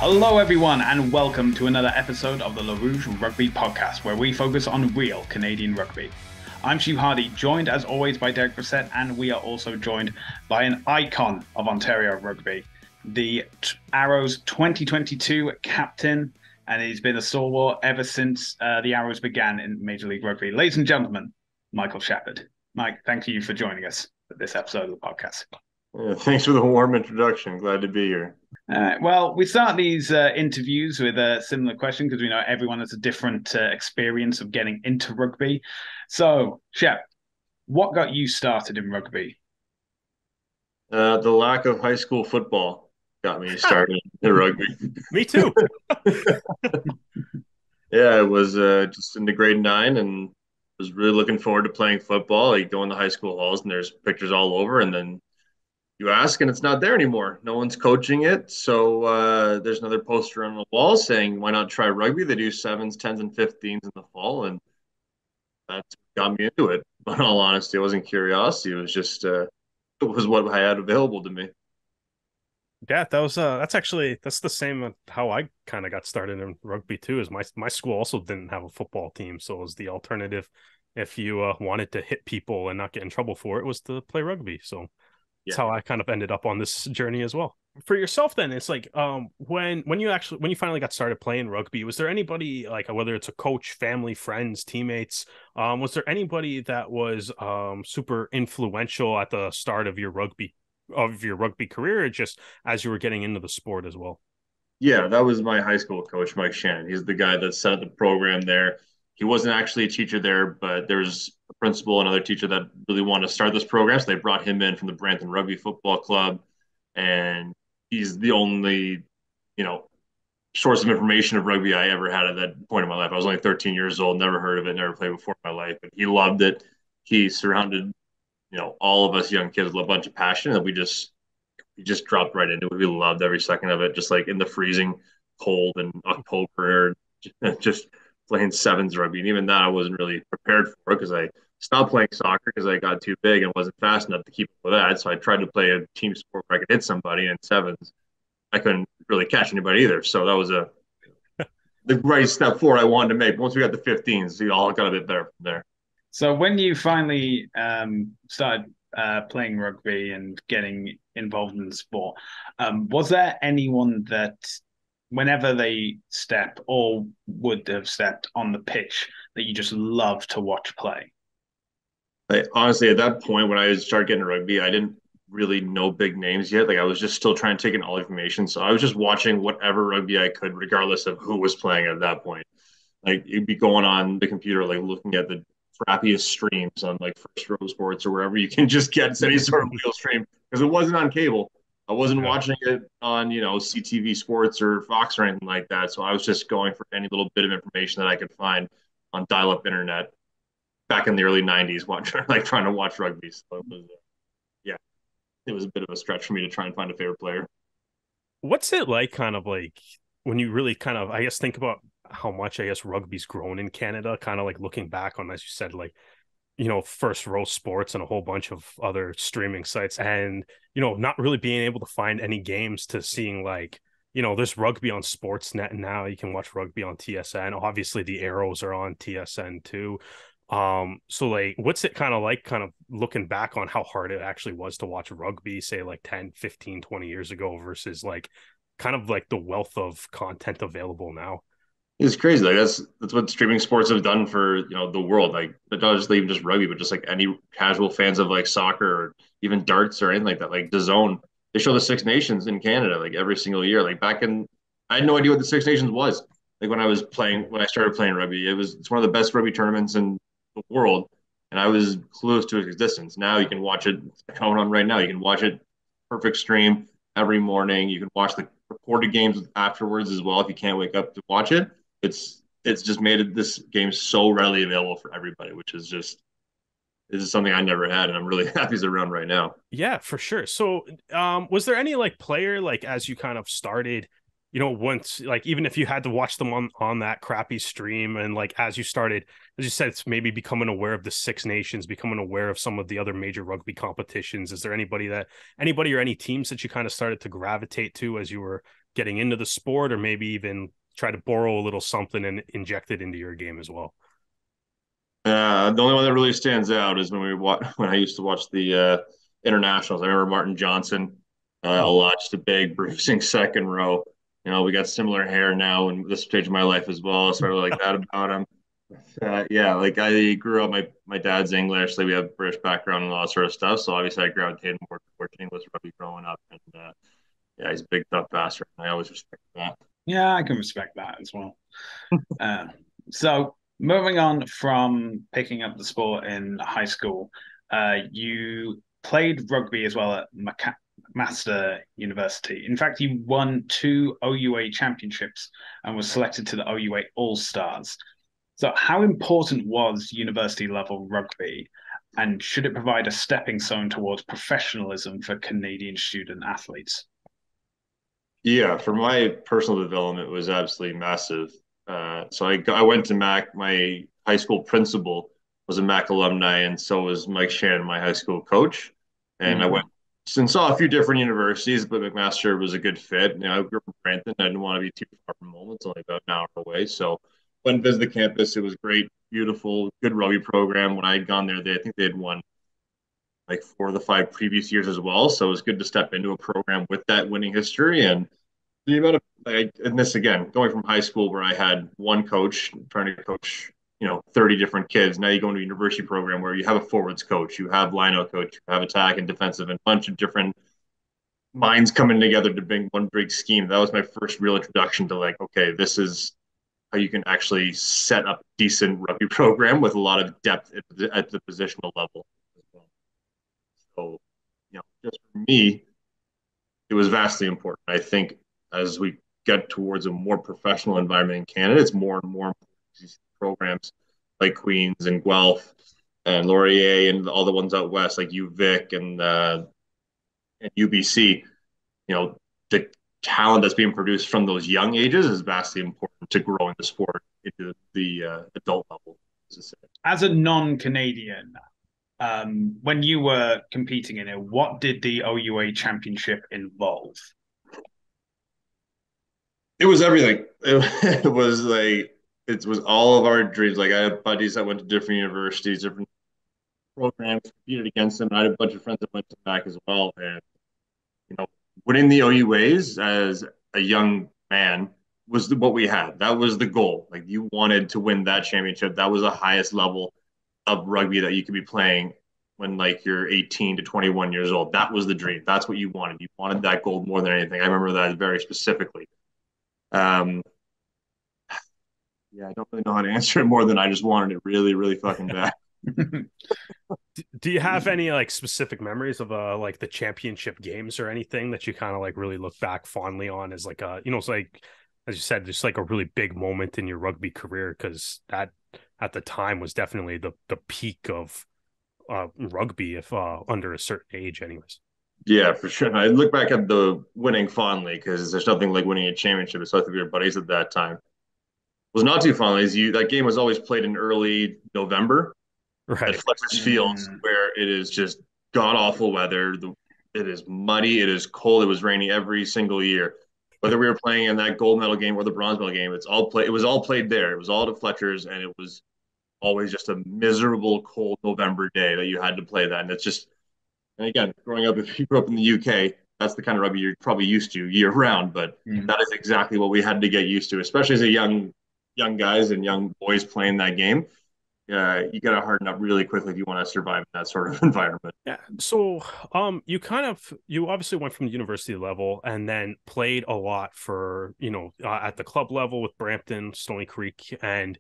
Hello, everyone, and welcome to another episode of the LaRouge Rugby Podcast, where we focus on real Canadian rugby. I'm Stu Hardy, joined as always by Derek Brissett, and we are also joined by an icon of Ontario rugby, the Arrows 2022 captain, and he's been a stalwart ever since the Arrows began in Major League Rugby. Ladies and gentlemen, Michael Sheppard. Mike, thank you for joining us for this episode of the podcast. Thanks for the warm introduction. Glad to be here. Well, we start these interviews with a similar question because we know everyone has a different experience of getting into rugby. So, Shep, what got you started in rugby? The lack of high school football got me started in rugby. Me too. Yeah, I was just into grade 9 and was really looking forward to playing football. You go in the high school halls and there's pictures all over, and then you ask and it's not there anymore. No one's coaching it. So there's another poster on the wall saying, why not try rugby? They do 7s, 10s, and 15s in the fall. And that got me into it. But in all honesty, it wasn't curiosity. It was just, it was what I had available to me. Yeah, that's the same how I kind of got started in rugby too. Is my school also didn't have a football team, so it was the alternative if you wanted to hit people and not get in trouble for it was to play rugby. So that's how I kind of ended up on this journey as well. For yourself, then it's like when you finally got started playing rugby, was there anybody, like whether it's a coach, family, friends, teammates, was there anybody that was super influential at the start of your rugby career, or just as you were getting into the sport as well? Yeah, that was my high school coach, Mike Sheppard. He's the guy that set up the program there. He wasn't actually a teacher there, but there's a principal and another teacher that really wanted to start this program. So they brought him in from the Brampton Rugby Football Club. And he's the only, source of information of rugby I ever had at that point in my life. I was only 13 years old, never heard of it, never played before in my life. But he loved it. He surrounded, all of us young kids with a bunch of passion, and we just dropped right into it. We loved every second of it, just like in the freezing cold in October, just playing 7s rugby. And even that, I wasn't really prepared for because I stopped playing soccer because I got too big and wasn't fast enough to keep up with that. So I tried to play a team sport where I could hit somebody, and 7s, I couldn't really catch anybody either. So that was the right step forward I wanted to make. Once we got the 15s, we all got a bit better from there. So when you finally started playing rugby and getting involved in the sport, was there anyone that whenever they step or would have stepped on the pitch that you just love to watch play? Honestly, at that point when I started getting rugby, I didn't really know big names yet. Like I was just still trying to take in all information. So I was just watching whatever rugby I could, regardless of who was playing at that point. Like you'd be going on the computer, like looking at the crappiest streams on like First Row Sports or wherever you can just get any sort of wheel stream because it wasn't on cable. I wasn't watching it on, CTV Sports or Fox or anything like that. So I was just going for any little bit of information that I could find on dial-up internet back in the early 90s, trying to watch rugby. So it was, it was a bit of a stretch for me to try and find a favorite player. What's it like kind of like when you really kind of, I guess, think about how much, I guess, rugby's grown in Canada, kind of like looking back on, as you said, like, First Row Sports and a whole bunch of other streaming sites and, not really being able to find any games to seeing like, there's rugby on Sportsnet and now you can watch rugby on TSN. Obviously the Arrows are on TSN too. So like, what's it kind of looking back on how hard it actually was to watch rugby, say like 10, 15, 20 years ago versus like kind of like the wealth of content available now? It's crazy. Like that's what streaming sports have done for the world. Like, but not just even just rugby, but just like any casual fans of like soccer or even darts or anything like that. Like DAZN, they show the Six Nations in Canada like every single year. Like I had no idea what the Six Nations was. Like when I started playing rugby, it's one of the best rugby tournaments in the world, and I was clueless to its existence. Now you can watch it going on right now. You can watch it perfect stream every morning. You can watch the recorded games afterwards as well if you can't wake up to watch it. It's just made this game so readily available for everybody, which is just this is something I never had, and I'm really happy it's around right now. Yeah, for sure. So, was there any like player like as you kind of started, once like even if you had to watch them on that crappy stream and like as you started, as you said, it's maybe becoming aware of the Six Nations, becoming aware of some of the other major rugby competitions. Is there anybody or any teams that you kind of started to gravitate to as you were getting into the sport, or maybe even try to borrow a little something and inject it into your game as well? The only one that really stands out is when I used to watch the internationals. I remember Martin Johnson a lot, just a big, bruising second row. We got similar hair now in this stage of my life as well. Sort of like that about him. Yeah, like I grew up. My dad's English, so we have British background and all that sort of stuff. So obviously, I gravitated more towards English rugby growing up, and yeah, he's a big tough bastard. And I always respect that. Yeah, I can respect that as well. Uh, so moving on from picking up the sport in high school, you played rugby as well at Master University. In fact, you won 2 OUA championships and was selected to the OUA All Stars. So, how important was university level rugby, and should it provide a stepping stone towards professionalism for Canadian student athletes? Yeah, for my personal development, it was absolutely massive. So I went to Mac. My high school principal was a Mac alumni, and so was Mike Sheppard, my high school coach. And I went and saw a few different universities, but McMaster was a good fit. I grew up in Brampton. I didn't want to be too far from home. It's only about an hour away. So went and visited the campus. It was great, beautiful, good rugby program. When I had gone there, I think they had won like 4 of the 5 previous years as well. So it was good to step into a program with that winning history. And the amount of and this again, going from high school where I had one coach trying to coach 30 different kids. Now you go into a university program where you have a forwards coach, you have lineout coach, you have attack and defensive, and a bunch of different minds coming together to bring one big scheme. That was my first real introduction to like, okay, this is how you can actually set up a decent rugby program with a lot of depth at the positional level. So, just for me, it was vastly important. I think as we get towards a more professional environment in Canada, it's more and more programs like Queens and Guelph and Laurier and all the ones out west like UVic and UBC. The talent that's being produced from those young ages is vastly important to growing the sport into the adult level. As a non-Canadian, when you were competing in it, what did the OUA championship involve? It was everything. It was all of our dreams. Like I had buddies that went to different universities, different programs, competed against them. And I had a bunch of friends that went to back as well. And winning the OUAs as a young man was what we had. That was the goal. Like you wanted to win that championship. That was the highest level of rugby that you could be playing when like you're 18 to 21 years old. That was the dream. That's what you wanted. You wanted that gold more than anything. I remember that very specifically. Yeah, I don't really know how to answer it more than I just wanted it really, really fucking bad. Do you have any like specific memories of like the championship games or anything that you kind of like really look back fondly on as like it's like, as you said, just like a really big moment in your rugby career, because that at the time was definitely the peak of rugby, if under a certain age anyways. Yeah, for sure. I look back at the winning fondly because there's nothing like winning a championship, especially with your buddies at that time. Was not too fondly as that game was always played in early November Right. at Fletcher's Fields, where it is just god awful weather. It is muddy, it is cold, it was rainy every single year. Whether we were playing in that gold medal game or the bronze medal game, it was all played there. It was all at Fletcher's, and it was always just a miserable, cold November day that you had to play that. And it's just, and again, growing up, if you grew up in the UK, that's the kind of rugby you're probably used to year round. But that is exactly what we had to get used to, especially as a young guys and young boys playing that game. You got to harden up really quickly if you want to survive in that sort of environment. Yeah. So, you obviously went from the university level and then played a lot for, at the club level with Brampton, Stony Creek, and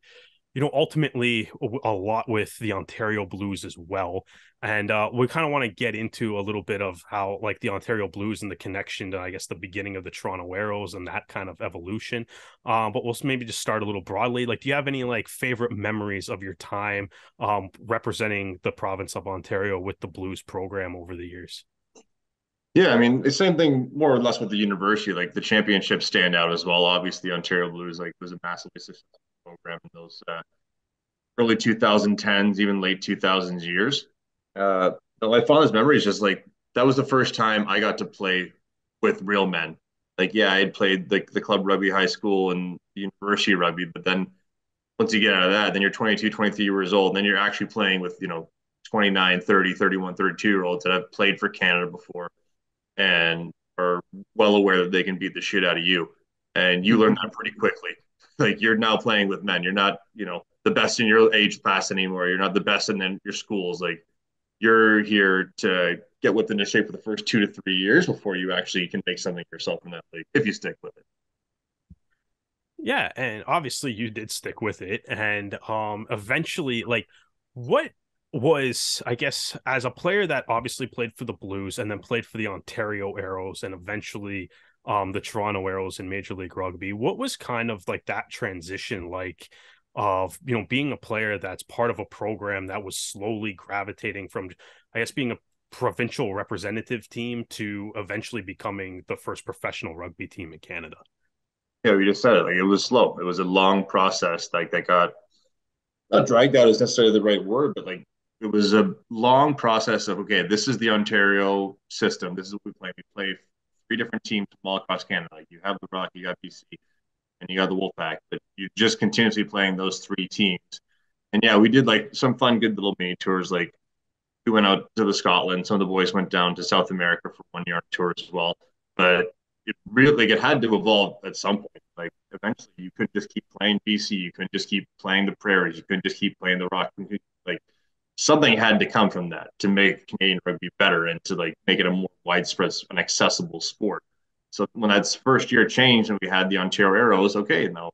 ultimately a lot with the Ontario Blues as well. And we kind of want to get into a little bit of how like the Ontario Blues and the connection to, I guess, the beginning of the Toronto Arrows and that kind of evolution. But we'll maybe just start a little broadly. Like, do you have any like favorite memories of your time representing the province of Ontario with the Blues program over the years? Yeah, I mean, the same thing more or less with the university. Like the championships stand out as well. Obviously, the Ontario Blues was a massively successful program in those early 2010s, even late 2000s years. My fondest memory is just like that was the first time I got to play with real men. Like, yeah, I had played like the club rugby, high school, and university rugby, but then once you get out of that, then you're 22, 23 years old, and then you're actually playing with, 29, 30, 31, 32-year olds that have played for Canada before and are well aware that they can beat the shit out of you. And you learn that pretty quickly. Like, you're now playing with men. You're not, the best in your age class anymore. You're not the best in your schools. Like, you're here to get within the shape for the first 2 to 3 years before you actually can make something yourself in that league if you stick with it. Yeah, and obviously you did stick with it, and eventually, like, what was, I guess, as a player that obviously played for the Blues and then played for the Ontario Arrows and eventually the Toronto Arrows in Major League Rugby, what was kind of like that transition like of, being a player that's part of a program that was slowly gravitating from, I guess, being a provincial representative team to eventually becoming the first professional rugby team in Canada? Yeah, we just said it. Like, it was slow. It was a long process. Like, that got not dragged out is necessarily the right word, but like, it was a long process of, okay, this is the Ontario system. This is what we play. We play three different teams from all across Canada. Like, you have the Rock, you got BC, and you got the Wolfpack, but you're just continuously playing those three teams. And yeah, we did like some fun, good little mini tours. Like, we went out to the Scotland. Some of the boys went down to South America for 1 year tour as well. But it really, like, it had to evolve at some point. Like, eventually, you couldn't just keep playing BC. You couldn't just keep playing the Prairies. You couldn't just keep playing the Rock. Like, something had to come from that to make Canadian rugby better and to like make it a more widespread and accessible sport. So when that first year changed and we had the Ontario Arrows, okay, now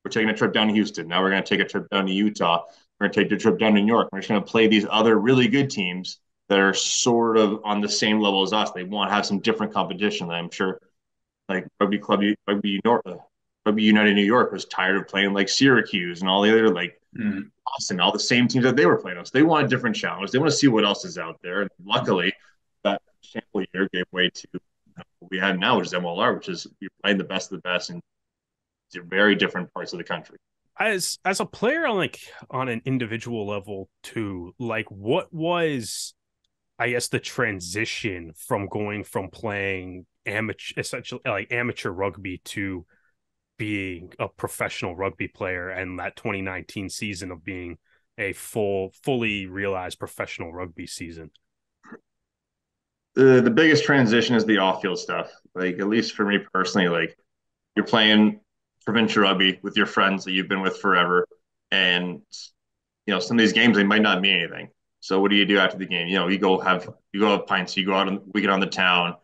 we're taking a trip down to Houston. Now we're going to take a trip down to Utah. We're going to take the trip down to New York. We're just going to play these other really good teams that are sort of on the same level as us. They want to have some different competition. I'm sure, like Rugby United New York was tired of playing like Syracuse and all the other like Boston, all the same teams that they were playing on. So they want a different challenge. They want to see what else is out there. And luckily, that sample year gave way to what we have now, which is MLR, which is you're playing the best of the best in very different parts of the country. As a player on like on an individual level too, like what was, I guess, the transition from going from playing amateur, essentially like amateur rugby, to being a professional rugby player, and that 2019 season of being a fully realized professional rugby season? The biggest transition is the off field stuff. Like, at least for me personally, like, you're playing provincial rugby with your friends that you've been with forever, and some of these games, they might not mean anything. So what do you do after the game? You go have pints, you go out and we get on the town,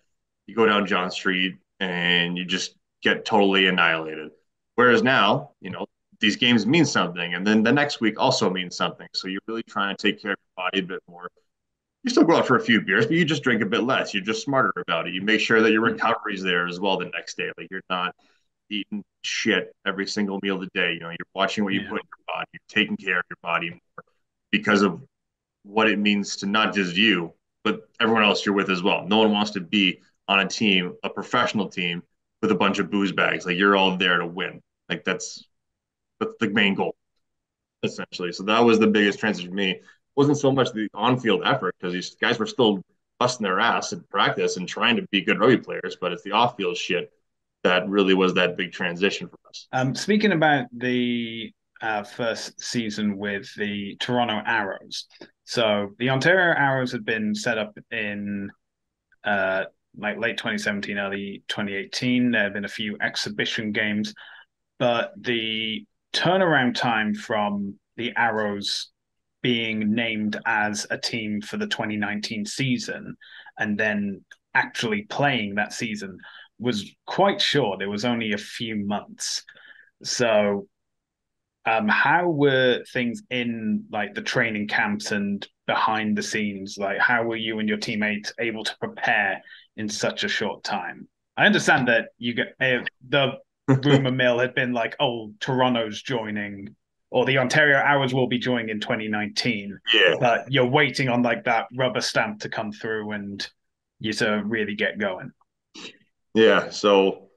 you go down John Street, and you just get totally annihilated. Whereas now, these games mean something, and then the next week also means something. So you're really trying to take care of your body a bit more. You still go out for a few beers, but you just drink a bit less. You're just smarter about it. You make sure that your recovery's there as well the next day. Like, you're not eating shit every single meal of the day. You're watching what you put in your body. You're taking care of your body more because of what it means to not just you, but everyone else you're with as well. No one wants to be on a team, a professional team, with a bunch of booze bags. Like, you're all there to win. Like, that's the main goal, essentially. So that was the biggest transition for me. It wasn't so much the on-field effort, because these guys were still busting their ass in practice and trying to be good rugby players, but it's the off-field shit that really was that big transition for us. Speaking about the first season with the Toronto Arrows, so the Ontario Arrows had been set up in like late 2017, early 2018. There have been a few exhibition games, but the turnaround time from the Arrows being named as a team for the 2019 season and then actually playing that season was quite short. It was only a few months. So how were things in like the training camps and behind the scenes? Like, how were you and your teammates able to prepare in such a short time? I understand that you get the rumor mill had been like, oh, Toronto's joining, or the Ontario Hours will be joining in 2019. Yeah. But you're waiting on like that rubber stamp to come through and you to really get going. Yeah. So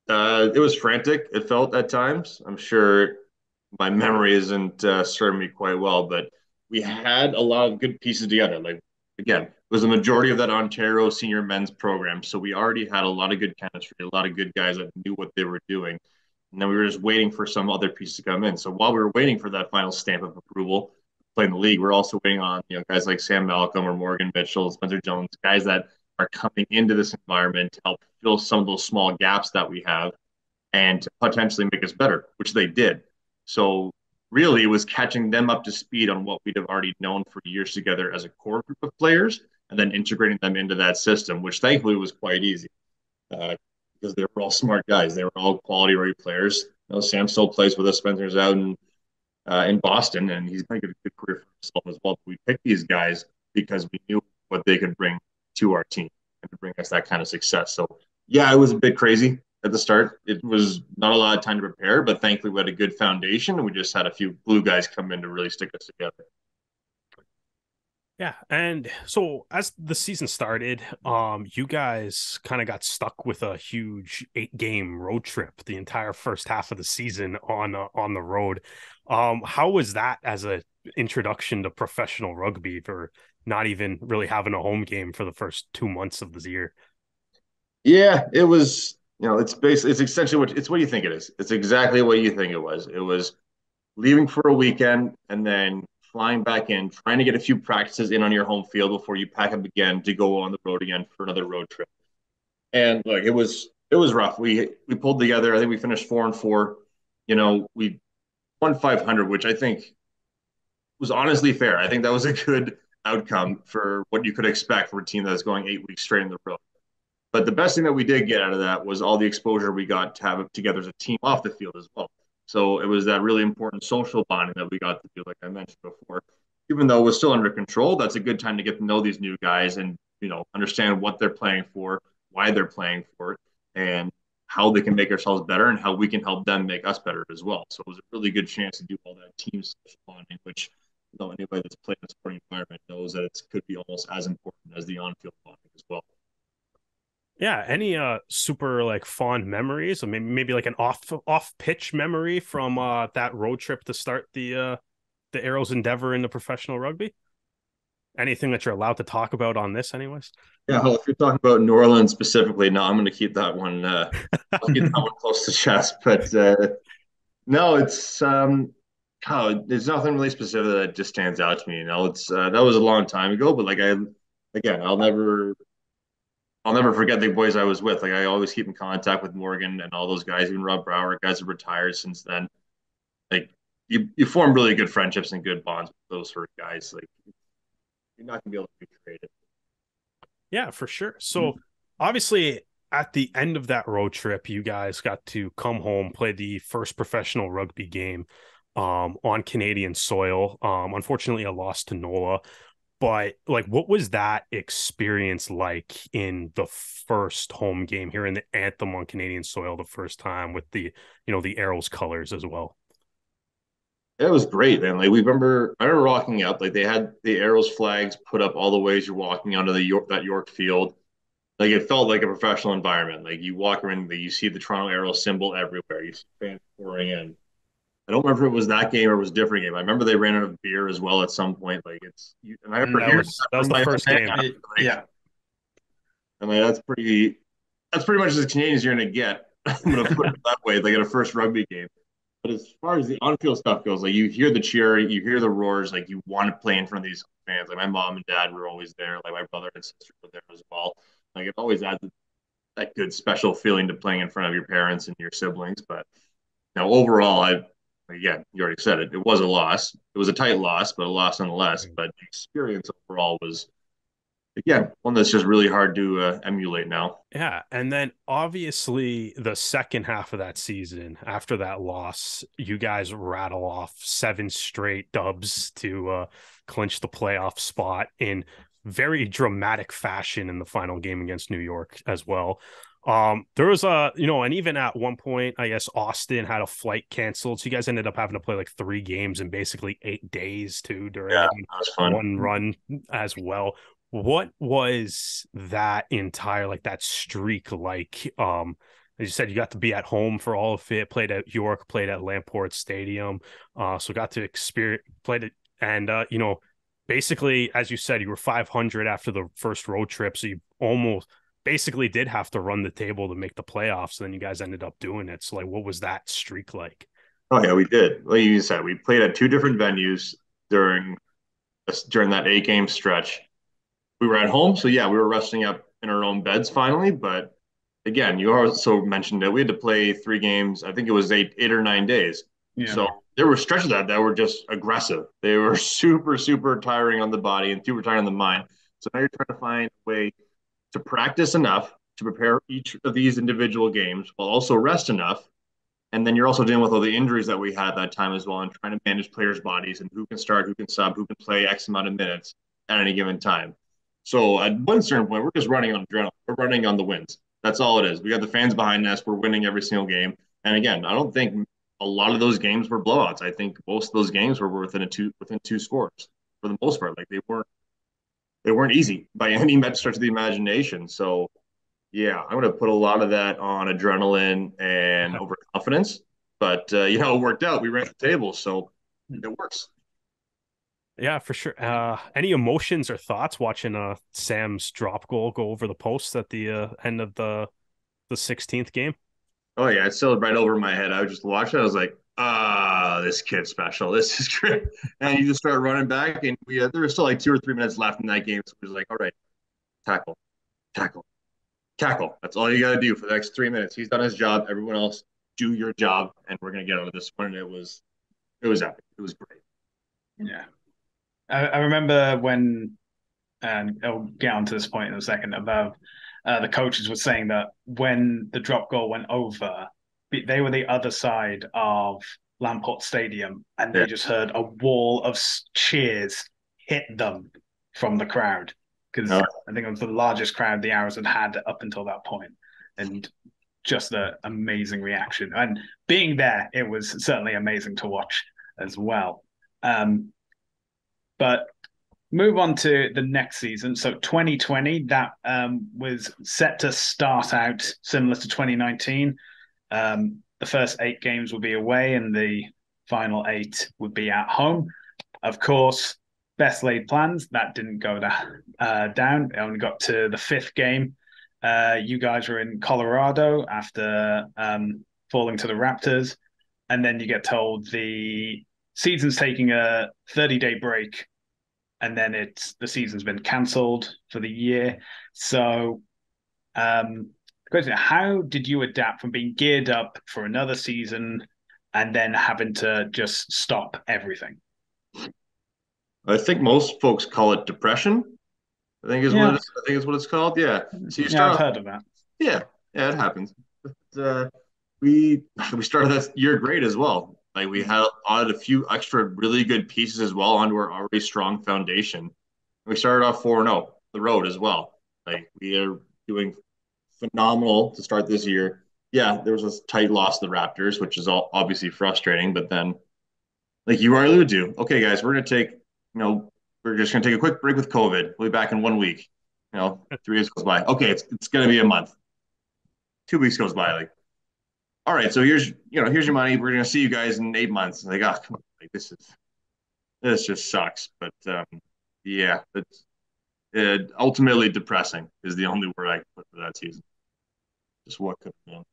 it was frantic. It felt at times. I'm sure my memory isn't serving me quite well, but we had a lot of good pieces together. Like, again, was the majority of that Ontario senior men's program. So we already had a lot of good chemistry, a lot of good guys that knew what they were doing. And then we were just waiting for some other pieces to come in. So while we were waiting for that final stamp of approval to play in the league, we're also waiting on guys like Sam Malcolm or Morgan Mitchell, Spencer Jones, guys that are coming into this environment to help fill some of those small gaps that we have and to potentially make us better, which they did. So really, it was catching them up to speed on what we'd have already known for years together as a core group of players, and then integrating them into that system, which thankfully was quite easy because they were all smart guys. They were all quality rugby players. Sam still plays with us. Spencer's out in Boston, and he's going to get a good career for himself as well. But we picked these guys because we knew what they could bring to our team and to bring us that kind of success. So, yeah, it was a bit crazy at the start. It was not a lot of time to prepare, but thankfully we had a good foundation, and we just had a few blue guys come in to really stick us together. Yeah, and so as the season started, you guys kind of got stuck with a huge 8-game road trip the entire first half of the season on the road. How was that as a introduction to professional rugby for not even really having a home game for the first 2 months of the year? Yeah, it was. It's essentially what you think it is. It's exactly what you think it was. It was leaving for a weekend and then flying back in, trying to get a few practices in on your home field before you pack up again to go on the road again for another road trip. And look, it was rough. We pulled together. I think we finished 4-4. We won 500, which I think was honestly fair. I think that was a good outcome for what you could expect for a team that's going 8 weeks straight in the road. But the best thing that we did get out of that was all the exposure we got to have together as a team off the field as well. So it was that really important social bonding that we got to do, like I mentioned before. Even though it was still under control, that's a good time to get to know these new guys and, understand what they're playing for, why they're playing for it, and how they can make ourselves better and how we can help them make us better as well. So it was a really good chance to do all that team social bonding, which anybody that's played in a sporting environment knows that it could be almost as important as the on-field bonding as well. Yeah, any super like fond memories, or maybe like an off pitch memory from that road trip to start the Arrows endeavor in the professional rugby? Anything that you're allowed to talk about on this, anyways? Yeah, well, if you're talking about New Orleans specifically, no, I'm going to keep that one. I'll keep that one close to chest. But no, there's nothing really specific that just stands out to me. It's that was a long time ago, but I'll never forget the boys I was with. Like I always keep in contact with Morgan and all those guys, even Rob Brower, guys have retired since then. Like you form really good friendships and good bonds with those sort of guys. Like you're not gonna be able to be creative. Yeah, for sure. So obviously at the end of that road trip, you guys got to come home, play the first professional rugby game on Canadian soil. Unfortunately, a loss to NOLA. But like, what was that experience like in the first home game here in the Anthem on Canadian soil the first time with the Arrows colors as well? It was great, man. Like I remember walking up, like they had the Arrows flags put up all the ways you're walking onto that York field. Like it felt like a professional environment. Like you walk around, you see the Toronto Arrows symbol everywhere. You see fans pouring in. I don't remember if it was that game or it was a different game. I remember they ran out of beer as well at some point. Like and I remember that was the first game. Yeah. I mean, that's pretty much as Canadian as you're going to get. I'm going to put it that way, like at a first rugby game. But as far as the on-field stuff goes, like you hear the cheer, you hear the roars, like you want to play in front of these fans. Like my mom and dad were always there. Like my brother and sister were there as well. Like it always adds that good special feeling to playing in front of your parents and your siblings. But overall, again, you already said it. It was a loss. It was a tight loss, but a loss nonetheless. But the experience overall was, again, one that's just really hard to emulate now. Yeah, and then obviously the second half of that season, after that loss, you guys rattle off 7 straight dubs to clinch the playoff spot in very dramatic fashion in the final game against New York as well. There was and even at one point, I guess Austin had a flight canceled. So you guys ended up having to play like 3 games in basically 8 days too during one run as well. What was that entire, like that streak like? As you said, you got to be at home for all of it, played at York, played at Lamport Stadium. So got to experience, played it. And, basically, as you said, you were 500 after the first road trip, so you almost basically did have to run the table to make the playoffs. And then you guys ended up doing it. So, like, what was that streak like? Oh yeah, we did. Like you said, we played at two different venues during that 8 game stretch. We were at home, so yeah, we were resting up in our own beds finally. But again, you also mentioned that we had to play 3 games. I think it was eight or 9 days. Yeah. So there were stretches of that were just aggressive. They were super, super tiring on the body and super tiring on the mind. So now you're trying to find a way to practice enough to prepare each of these individual games while also rest enough. And then you're also dealing with all the injuries that we had at that time as well, and trying to manage players' bodies and who can start, who can sub, who can play X amount of minutes at any given time. So at one certain point, we're just running on adrenaline. We're running on the wins. That's all it is. We got the fans behind us. We're winning every single game. And again, I don't think a lot of those games were blowouts. I think most of those games were within two scores for the most part. Like they weren't easy by any stretch of the imagination. So yeah, I'm going to put a lot of that on adrenaline and overconfidence. But it worked out. We ran the table, so it works. Yeah, for sure. Any emotions or thoughts watching Sam's drop goal go over the post at the end of the 16th game? Oh yeah, it's still right over my head. I was just watching. I was like, this kid's special. This is great. And you just start running back, and there was still like 2 or 3 minutes left in that game. So it was like, all right, tackle, tackle, tackle. That's all you got to do for the next 3 minutes. He's done his job. Everyone else, do your job, and we're gonna get out of this one. And it was epic. It was great. Yeah. I remember when, and I'll get onto this point in a second, about the coaches were saying that when the drop goal went over, they were the other side of Lamport Stadium, and they just heard a wall of cheers hit them from the crowd, because I think it was the largest crowd the Arrows had had up until that point, and just the amazing reaction. And being there, it was certainly amazing to watch as well. But move on to the next season. So 2020, that was set to start out similar to 2019. The first 8 games would be away, and the final 8 would be at home. Of course, best laid plans. That didn't go down. It only got to the 5th game. You guys were in Colorado after falling to the Raptors. And then you get told the season's taking a 30-day break, and then the season's been cancelled for the year. So, question: how did you adapt from being geared up for another season and then having to just stop everything? I think most folks call it depression. I think is what it is. I think is what it's called. Yeah. So I've heard of that. Yeah, it happens. But, we started that year great as well. Like we had added a few extra really good pieces as well onto our already strong foundation. We started off 4-0 the road as well. Like we are doing phenomenal to start this year. Yeah, there was a tight loss to the Raptors, which is obviously frustrating. But then, like you already alluded to, okay, guys, we're just gonna take a quick break with COVID. We'll be back in 1 week. 3 days goes by. Okay, it's gonna be a month. 2 weeks goes by. Like, all right, so here's your money. We're gonna see you guys in 8 months. Like, come on, like this just sucks. But yeah, it's ultimately depressing is the only word I can put for that season. Just what could have been.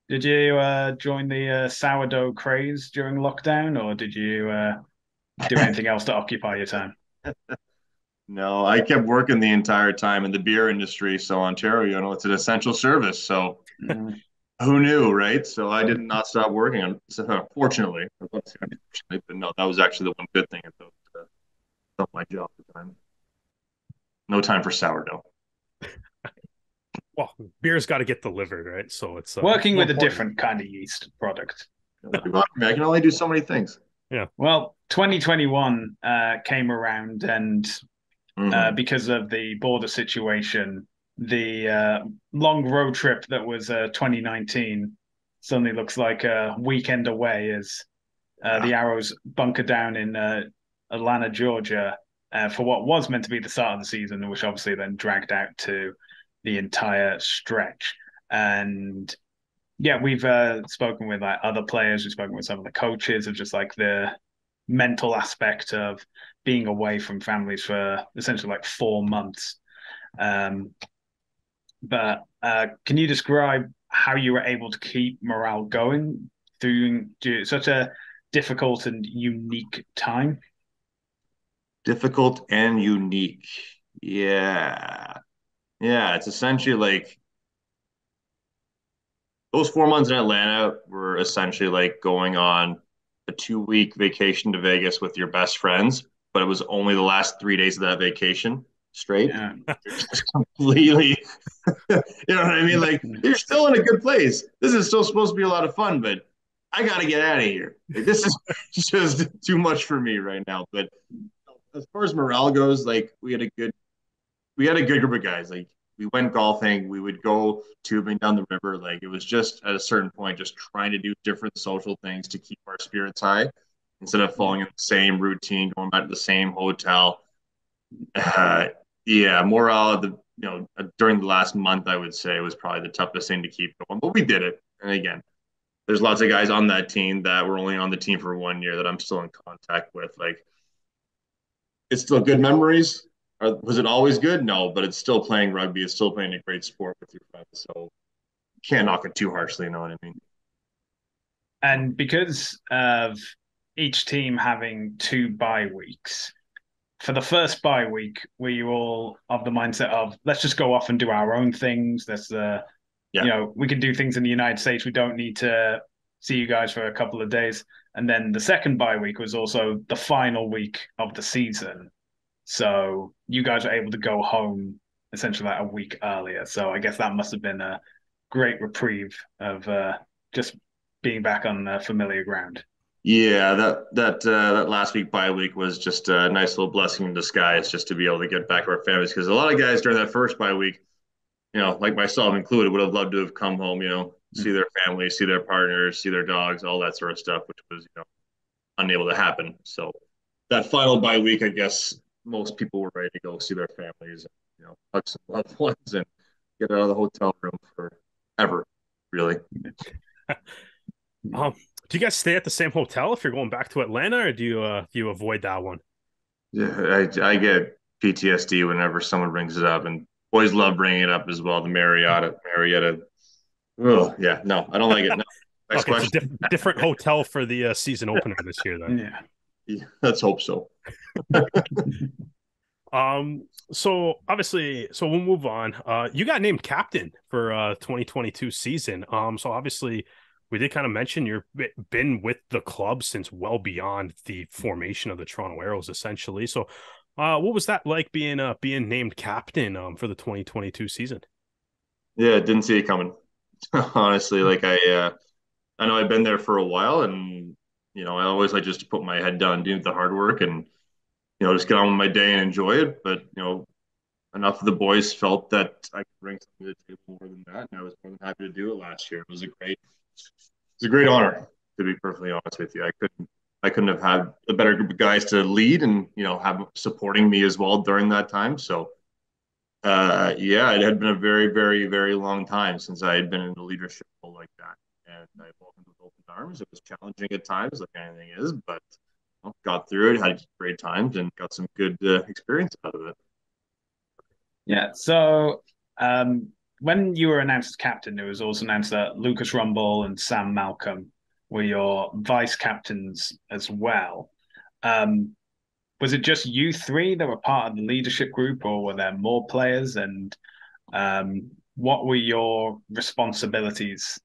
Did you join the sourdough craze during lockdown, or did you do anything else to occupy your time? No, I kept working the entire time in the beer industry. So Ontario, it's an essential service. So who knew, right? So I did not stop working on. Fortunately, but no, that was actually the one good thing about my job at the time. No time for sourdough. Well, beer's got to get delivered, right? So it's working with a different kind of yeast product. I can only do so many things. Yeah. Well, 2021 came around, and because of the border situation, the long road trip that was 2019 suddenly looks like a weekend away as the Arrows bunker down in Atlanta, Georgia, for what was meant to be the start of the season, which obviously then dragged out to the entire stretch. And yeah, we've spoken with like other players. We've spoken with some of the coaches of just like the mental aspect of being away from families for essentially like 4 months. Um, but can you describe how you were able to keep morale going through such a difficult and unique time? Difficult and unique. Yeah. Yeah. It's essentially like those 4 months in Atlanta were essentially like going on a 2 week vacation to Vegas with your best friends, but it was only the last 3 days of that vacation straight. Yeah. You're just completely, you know what I mean? Like you're still in a good place. This is still supposed to be a lot of fun, but I got to get out of here. Like, this is just too much for me right now. But as far as morale goes, like we had a good group of guys. Like we went golfing, we would go tubing down the river. Like it was just at a certain point, just trying to do different social things to keep our spirits high instead of falling in the same routine, going back to the same hotel. Uh, yeah, morale. During the last month, I would say was probably the toughest thing to keep going, but we did it. And again, there's lots of guys on that team that were only on the team for 1 year that I'm still in contact with. Like it's still good memories. Was it always good? No, but it's still playing rugby. It's still playing a great sport with your friends. So you can't knock it too harshly. You know what I mean? And because of each team having 2 bye weeks, for the first bye week, were you all of the mindset of let's just go off and do our own things? Yeah. We can do things in the United States. We don't need to see you guys for a couple of days. And then the second bye week was also the final week of the season. So you guys were able to go home essentially like a week earlier. So I guess that must have been a great reprieve of just being back on familiar ground. Yeah, that last week bye week was just a nice little blessing in disguise, just to be able to get back to our families. Because a lot of guys during that first bye week, like myself included, would have loved to have come home, see their families, see their partners, see their dogs, all that sort of stuff, which was, unable to happen. So that final bye week, I guess most people were ready to go see their families, and, hug some loved ones and get out of the hotel room forever, really. Do you guys stay at the same hotel if you're going back to Atlanta, or do you avoid that one? Yeah, I get PTSD whenever someone brings it up, and boys love bringing it up as well. The Marietta. Oh, yeah, no, I don't like it. No. Next Okay, it's question. a different hotel for the season opener this year, then. Yeah. Yeah, let's hope so. So obviously, we'll move on. You got named captain for 2022 season. So obviously we did kind of mention you've been with the club since well beyond the formation of the Toronto Arrows, essentially. So what was that like being named captain for the 2022 season? Yeah, didn't see it coming. Honestly, like I know I've been there for a while, and I always like just to put my head down, do the hard work, and just get on with my day and enjoy it. But enough of the boys felt that I could bring something to the table more than that, and I was more than happy to do it last year. It was a great honor, to be perfectly honest with you. I couldn't have had a better group of guys to lead and have supporting me as well during that time. So yeah, it had been a very, very, very long time since I had been in a leadership role like that, and I welcomed with open arms. It was challenging at times, like anything is, but got through it, had great times, and got some good experience out of it. Yeah. So when you were announced as captain, it was also announced that Lucas Rumble and Sam Malcolm were your vice captains as well. Um, was it just you three that were part of the leadership group, or were there more players? And what were your responsibilities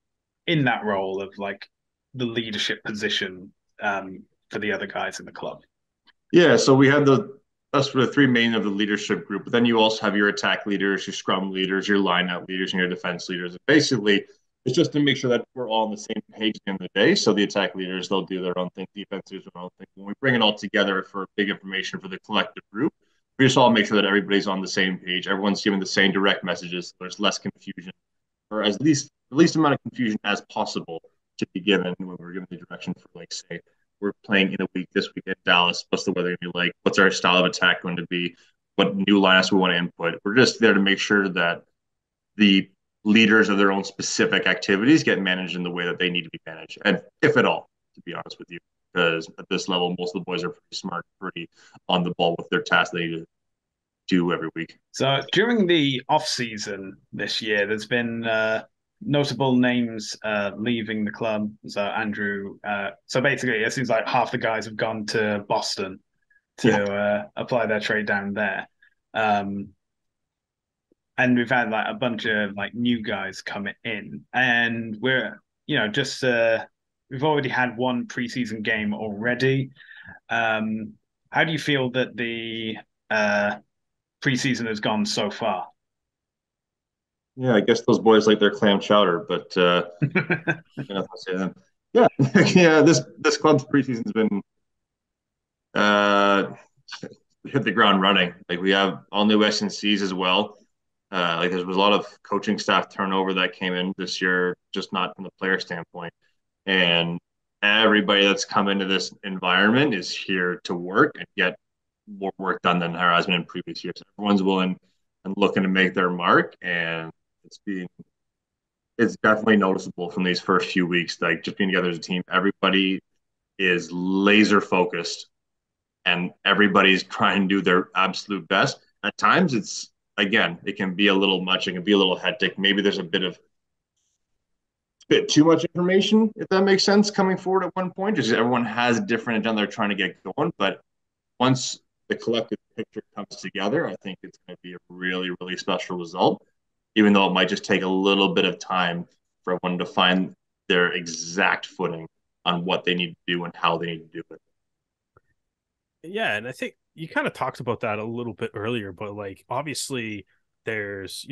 in that role of like the leadership position for the other guys in the club? Yeah, so we had us for the three main of the leadership group, but then you also have your attack leaders, your scrum leaders, your lineout leaders, and your defense leaders. And basically, it's just to make sure that we're all on the same page at the end of the day. So the attack leaders, they'll do their own thing, defense leaders their own thing. When we bring it all together for big information for the collective group, we just all make sure that everybody's on the same page. Everyone's giving the same direct messages. So there's less confusion, or at least the least amount of confusion as possible to be given when we're given the direction for, like, say, we're playing in a week this week at Dallas. What's the weather going to be like? What's our style of attack going to be? What new lineups we want to input? We're just there to make sure that the leaders of their own specific activities get managed in the way that they need to be managed, and if at all, to be honest with you. because at this level, most of the boys are pretty smart, pretty on the ball with their tasks they need to do every week. So during the off season this year, there's been notable names leaving the club. So Andrew. So basically, it seems like half the guys have gone to Boston to apply their trade down there. Um, and we've had like a bunch of like new guys coming in, and we're just we've already had one preseason game already. How do you feel that the preseason has gone so far? Yeah, I guess those boys like their clam chowder, but nothing to say to them. Yeah, yeah. This club's preseason's been uh, hit the ground running. Like we have all new S&Cs as well. Like there was a lot of coaching staff turnover that came in this year, just not from the player standpoint. And everybody that's come into this environment is here to work and get more work done than there has been in previous years. Everyone's willing and looking to make their mark, and it's definitely noticeable from these first few weeks. Like just being together as a team, everybody is laser focused, and everybody's trying to do their absolute best. At times, it can be a little much. It can be a little hectic. Maybe there's a bit too much information, if that makes sense, coming forward at one point. Just everyone has a different agenda they're trying to get going. But once the collective picture comes together, I think it's going to be a really, really special result, even though it might just take a little bit of time for everyone to find their exact footing on what they need to do and how they need to do it. Yeah, and I think you kind of talked about that a little bit earlier, but like obviously there's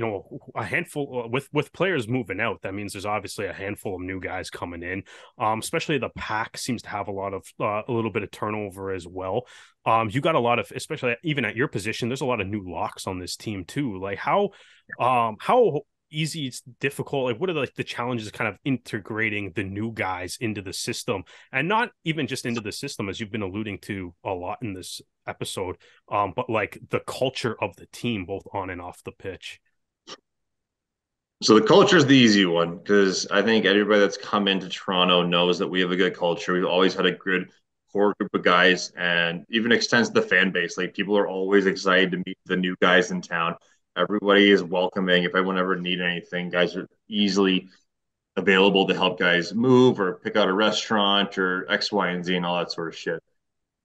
a handful with players moving out. That means there's obviously a handful of new guys coming in. Especially the pack seems to have a little bit of turnover as well. You got a lot of, especially even at your position, there's a lot of new locks on this team too. Like how easy, it's difficult, like what are the challenges kind of integrating the new guys into the system, and not even just into the system as you've been alluding to a lot in this episode, but like the culture of the team both on and off the pitch? So the culture is the easy one because I think everybody that's come into Toronto knows that we have a good culture. We've always had a good core group of guys, and even extends to the fan base. Like people are always excited to meet the new guys in town. Everybody is welcoming. If everyone ever need anything, guys are easily available to help guys move or pick out a restaurant or X, Y, and Z and all that sort of shit.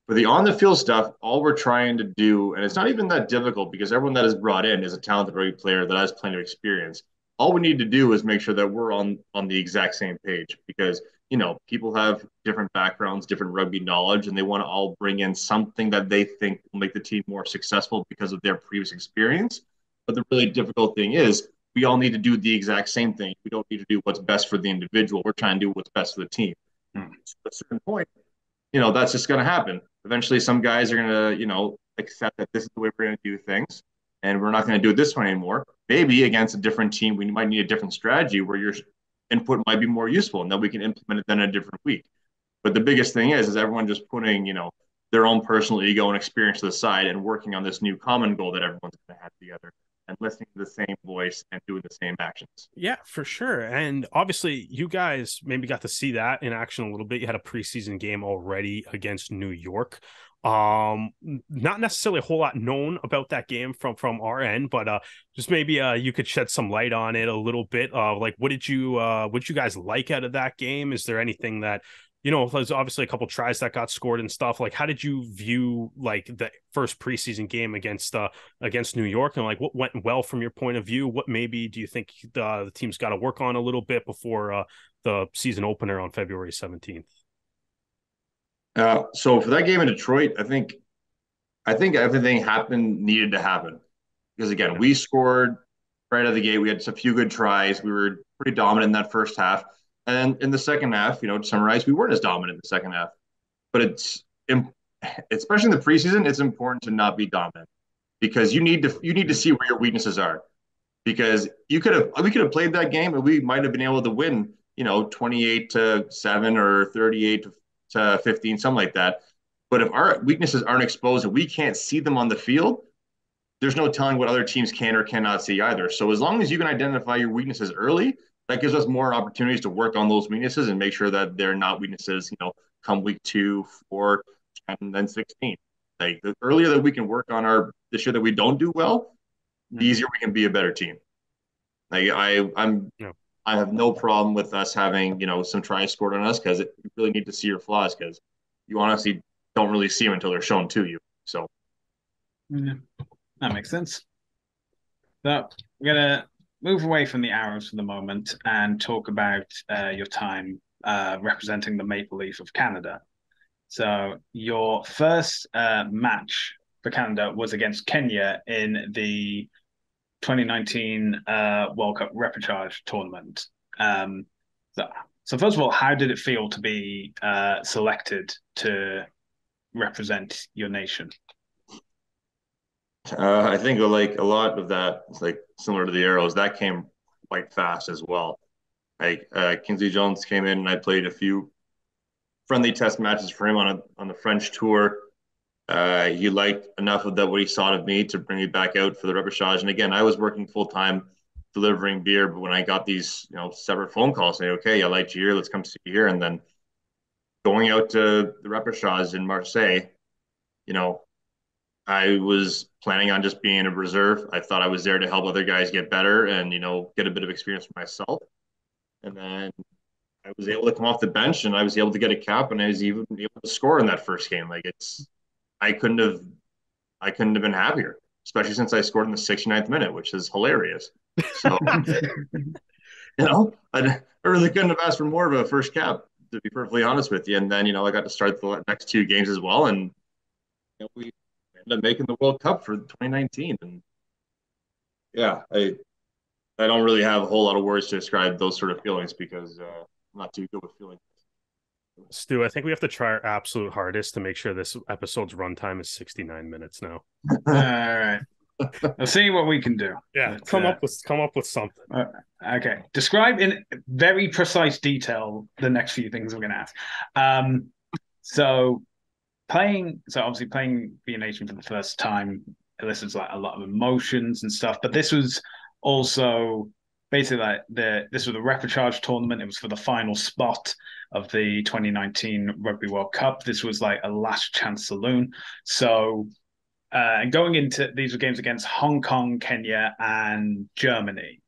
For the on the field stuff, all we're trying to do, and it's not even that difficult because everyone that is brought in is a talented rugby player that has plenty of experience. All we need to do is make sure that we're on the exact same page because people have different backgrounds, different rugby knowledge, and they want to all bring in something that they think will make the team more successful because of their previous experience. But the really difficult thing is we all need to do the exact same thing. We don't need to do what's best for the individual. We're trying to do what's best for the team. So at a certain point, that's just going to happen. Eventually, some guys are going to, accept that this is the way we're going to do things, and we're not going to do it this way anymore. Maybe against a different team, we might need a different strategy where your input might be more useful, and then we can implement it then in a different week. But the biggest thing is everyone just putting, their own personal ego and experience to the side and working on this new common goal that everyone's going to have together, and listening to the same voice and doing the same actions. Yeah, for sure. And obviously you guys maybe got to see that in action a little bit. You had a preseason game already against New York. Not necessarily a whole lot known about that game from our end, but just maybe you could shed some light on it a little bit. Like what did you guys like out of that game? Is there anything that there's obviously a couple tries that got scored and stuff. Like, how did you view like the first preseason game against New York, and like what went well from your point of view? What maybe do you think the team's got to work on a little bit before the season opener on February 17th? So for that game in Detroit, I think everything needed to happen because again, we scored right out of the gate. We had a few good tries. We were pretty dominant in that first half. And in the second half, to summarize, we weren't as dominant in the second half. But especially in the preseason, it's important to not be dominant because you need to see where your weaknesses are. Because we could have played that game and we might have been able to win, 28-7 or 38-15, something like that. But if our weaknesses aren't exposed and we can't see them on the field, there's no telling what other teams can or cannot see either. So as long as you can identify your weaknesses early, that gives us more opportunities to work on those weaknesses and make sure that they're not weaknesses, come week 2, 4, 10, and then 16. Like the earlier that we can work on the shit that we don't do well, the easier we can be a better team. Like Yeah. I have no problem with us having, some tries scored on us because you really need to see your flaws because you honestly don't really see them until they're shown to you. So Yeah, that makes sense. So we're gonna move away from the arrows for the moment and talk about your time representing the Maple Leaf of Canada. So your first match for Canada was against Kenya in the 2019 World Cup repechage tournament. Um, so, so first of all, how did it feel to be selected to represent your nation? I think like a lot of that is like similar to the arrows that came quite fast as well. Like Kinsey Jones came in and I played a few friendly test matches for him on the French tour. He liked enough of that what he saw of me to bring me back out for the repechage. And again, I was working full time delivering beer, but when I got these separate phone calls saying, "Okay, I liked you here, let's come see you here," and then going out to the repechage in Marseille, you know, I was planning on just being a reserve. I thought I was there to help other guys get better and get a bit of experience for myself. And then I was able to come off the bench and I was able to get a cap and I was even able to score in that first game. Like I couldn't have I couldn't have been happier, especially since I scored in the 69th minute, which is hilarious. So, I really couldn't have asked for more of a first cap, to be perfectly honest with you. And then, I got to start the next 2 games as well. And we ended up making the World Cup for 2019. And yeah, I don't really have a whole lot of words to describe those sort of feelings because I'm not too good with feelings. Stu, I think we have to try our absolute hardest to make sure this episode's runtime is 69 minutes now. All right. Let's see what we can do. Yeah, come up with something. Okay. Describe in very precise detail the next few things we're going to ask. So obviously playing for your nation for the first time elicits like a lot of emotions and stuff, but this was also basically like this was a repechage tournament. It was for the final spot of the 2019 Rugby World Cup. This was like a last chance saloon. So going into these were games against Hong Kong, Kenya, and Germany.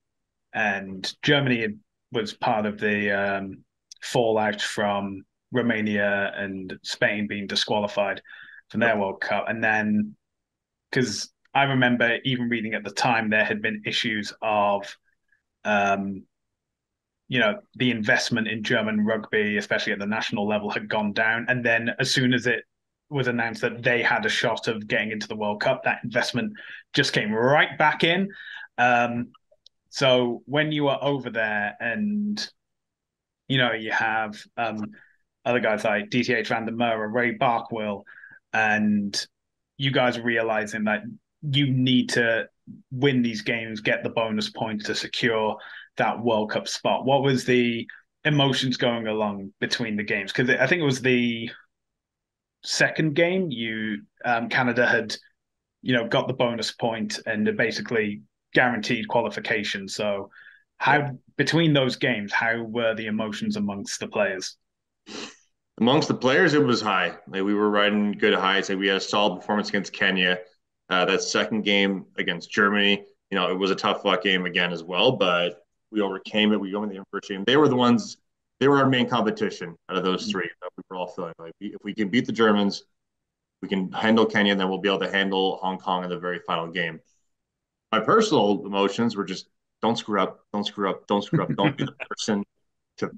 And Germany was part of the fallout from Romania and Spain being disqualified from their World Cup. And then, because I remember even reading at the time, there had been issues of, the investment in German rugby, especially at the national level, had gone down. And then as soon as it was announced that they had a shot of getting into the World Cup, that investment just came right back in. So when you are over there and, you have other guys like DTH Van der Merwe, Ray Barkwill, and you guys are realizing that you need to win these games, get the bonus points to secure that World Cup spot. What was the emotions going along between the games? Because I think it was the second game, Canada had, got the bonus point and basically guaranteed qualification. So between those games, how were the emotions amongst the players? Amongst the players, it was high. Like we were riding good highs. Like we had a solid performance against Kenya. That second game against Germany, it was a tough fought game again as well, but we overcame it. We won the first game. They were our main competition out of those three that we were all feeling like if we can beat the Germans, we can handle Kenya, and then we'll be able to handle Hong Kong in the very final game. My personal emotions were just don't screw up, don't screw up, don't screw up, don't be the person to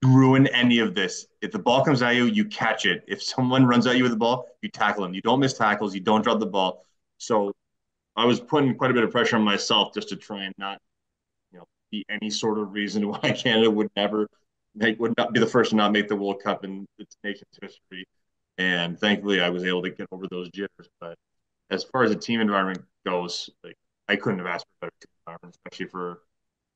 ruin any of this. If the ball comes at you, you catch it. If someone runs at you with the ball, you tackle them. You don't miss tackles. You don't drop the ball. So I was putting quite a bit of pressure on myself just to try and not, be any sort of reason why Canada would not be the first to not make the World Cup in its nation's history. And thankfully, I was able to get over those jitters. But as far as the team environment goes, like I couldn't have asked for a better team environment, especially for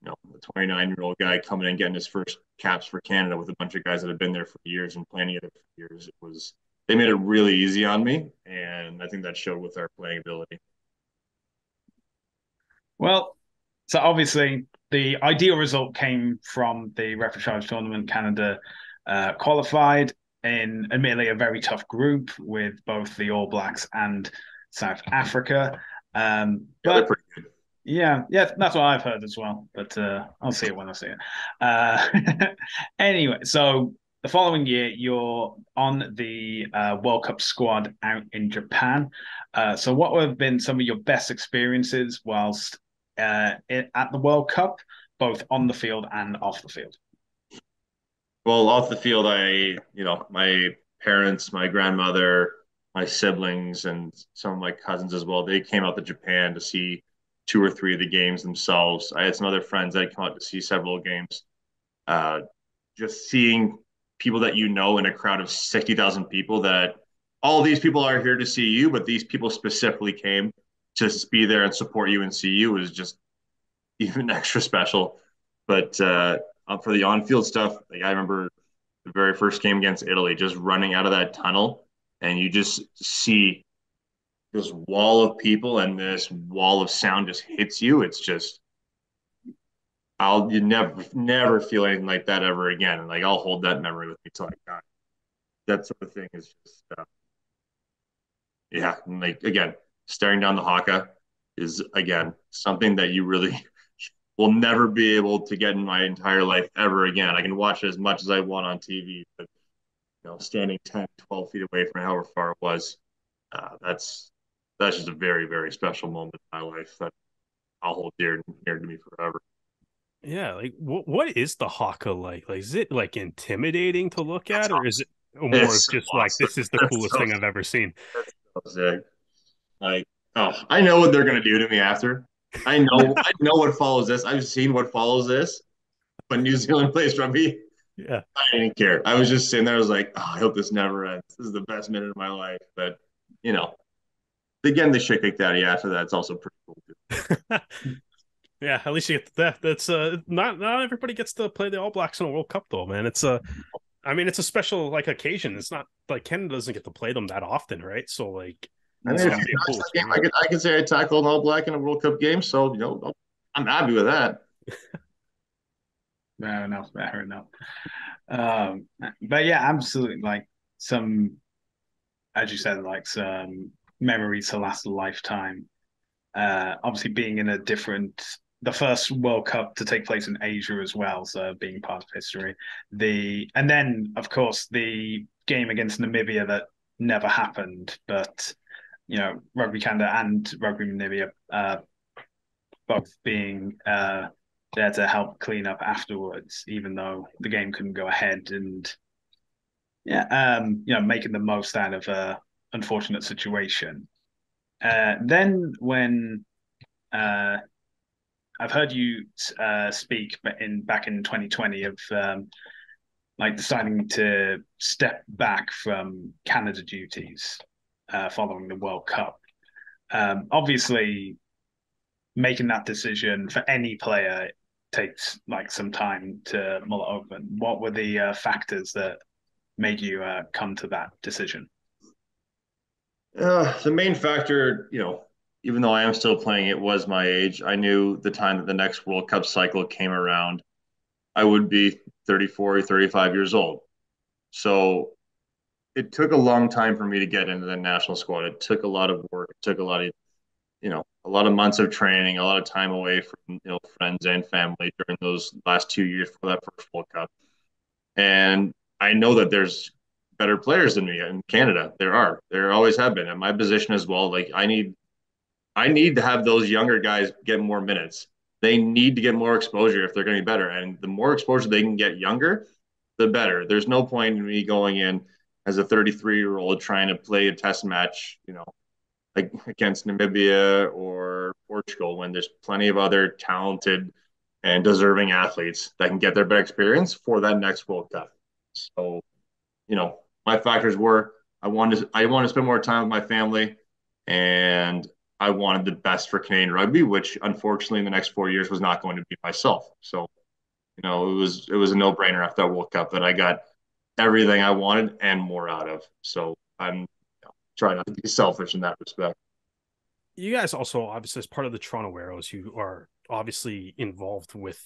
the 29-year-old guy coming in getting his first caps for Canada with a bunch of guys that have been there for years and playing it for years. They made it really easy on me, and I think that showed with our playing ability. Well, so obviously the ideal result came from the repechage tournament. Canada qualified. in admittedly a very tough group with both the All Blacks and South Africa. Yeah, they're But pretty good. yeah, that's what I've heard as well. But I'll see it when I see it. Anyway, so the following year, you're on the World Cup squad out in Japan. So, what have been some of your best experiences whilst at the World Cup, both on the field and off the field? Well, off the field, my parents, my grandmother, my siblings, and some of my cousins as well, they came out to Japan to see two or three of the games themselves. I had some other friends that come out to see several games. Uh, just seeing people that you know in a crowd of 60,000 people, that all these people are here to see you, but these people specifically came to be there and support you and see you, is just even extra special. But for the on-field stuff, like I remember the very first game against Italy, just running out of that tunnel, and you just see this wall of people and this wall of sound just hits you. It's just you never feel anything like that ever again. And like I'll hold that memory with me till I die. That sort of thing is just yeah. And like again, staring down the haka is again something that you really will never be able to get in my entire life ever again. I can watch it as much as I want on TV, but standing 10, 12 feet away from however far it was, that's just a very, very special moment in my life that I'll hold dear to me forever. Yeah, like what is the haka like? Like, is it like intimidating to look That's at, or is awesome. it more of It's so just like awesome. this is the That's coolest so, thing I've ever seen? that's so sick. Like, oh, I know what they're gonna do to me after. I know what follows this. I've seen what follows this. When New Zealand plays rugby, Yeah. I didn't care. I was just sitting there. I was like, oh, I hope this never ends. This is the best minute of my life. But you know, again, the shit kicked out of you after that. It's also pretty cool too. Yeah, at least you get that. That's not everybody gets to play the All Blacks in a World Cup though, man. It's I mean, it's a special like occasion. It's not like Canada doesn't get to play them that often, right? So like I it's mean, if gotta you be a watch cool that game, experience. I could say I tackled an All Black in a World Cup game. So I'm happy with that. Fair enough. Fair enough. Um, but yeah, absolutely. Like some, as you said, like some memories to last a lifetime. Obviously, being in a the first World Cup to take place in Asia as well, so being part of history. And then of course the game against Namibia that never happened, but Rugby Canada and Rugby Namibia both being there to help clean up afterwards, even though the game couldn't go ahead, and making the most out of a unfortunate situation. Then when uh, I've heard you speak back in 2020 of like deciding to step back from Canada duties following the World Cup. Obviously, making that decision for any player takes like some time to mull it over. What were the factors that made you come to that decision? The main factor, even though I am still playing, it was my age. I knew the time that the next World Cup cycle came around, I would be 34 or 35 years old. So it took a long time for me to get into the national squad. It took a lot of work. It took a lot of months of training, a lot of time away from, friends and family during those last 2 years for that first World Cup. And I know that there's better players than me in Canada. There always have been. At my position as well, like I need to have those younger guys get more minutes. They need to get more exposure if they're going to be better. And the more exposure they can get younger, the better. There's no point in me going in as a 33-year-old trying to play a test match, like against Namibia or Portugal when there's plenty of other talented and deserving athletes that can get their better experience for that next World Cup. So, my factors were I wanted to spend more time with my family, and I wanted the best for Canadian rugby, which unfortunately in the next 4 years was not going to be myself. So, it was a no brainer after that World Cup that I got everything I wanted and more out of. So I'm trying not to be selfish in that respect. You guys also obviously as part of the Toronto Arrows, you are obviously involved with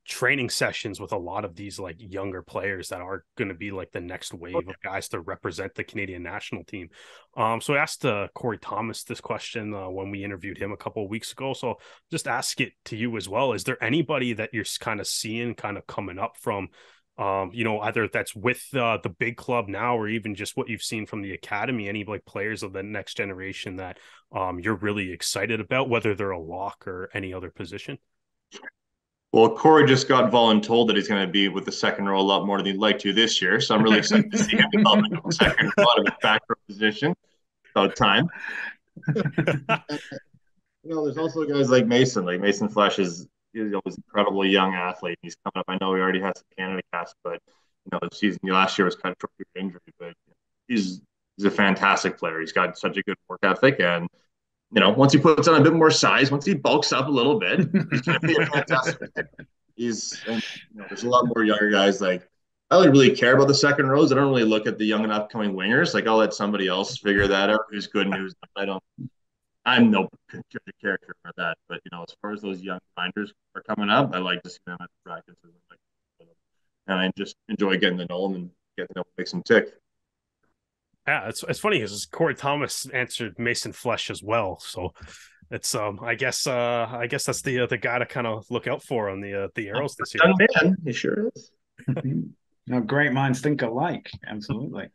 training sessions with a lot of these like younger players that are going to be like the next wave of guys to represent the Canadian national team. So I asked Corey Thomas this question when we interviewed him a couple of weeks ago. So just ask it to you as well. Is there anybody that you're kind of seeing kind of coming up from, either that's with the big club now, or even just what you've seen from the academy, any like players of the next generation that you're really excited about, whether they're a lock or any other position? Well, Corey just got voluntold that he's going to be with the second row a lot more than he'd like to this year. So I'm really excited to see him develop into the second row out of a back row position. About time. There's also guys like Mason. Like Mason Flesh is an incredible young athlete. He's coming up. I know he already has some Canada caps, but the season last year was kind of tricky for injury. But he's a fantastic player. He's got such a good work ethic, and once he puts on a bit more size, once he bulks up a little bit, he's going to be a fantastic player. There's a lot more younger guys. Like, I don't really care about the second rows. I don't really look at the young and upcoming wingers. Like, I'll let somebody else figure that out, who's good and who's not. I'm no character for that. But, as far as those young finders are coming up, I like to see them at practices. And I just enjoy getting to know them and getting to know what makes them tick. Yeah, it's funny because Corey Thomas answered Mason Flesh as well, so it's I guess that's the guy to kind of look out for on the Arrows this year. Man, he sure is. Great minds think alike, absolutely.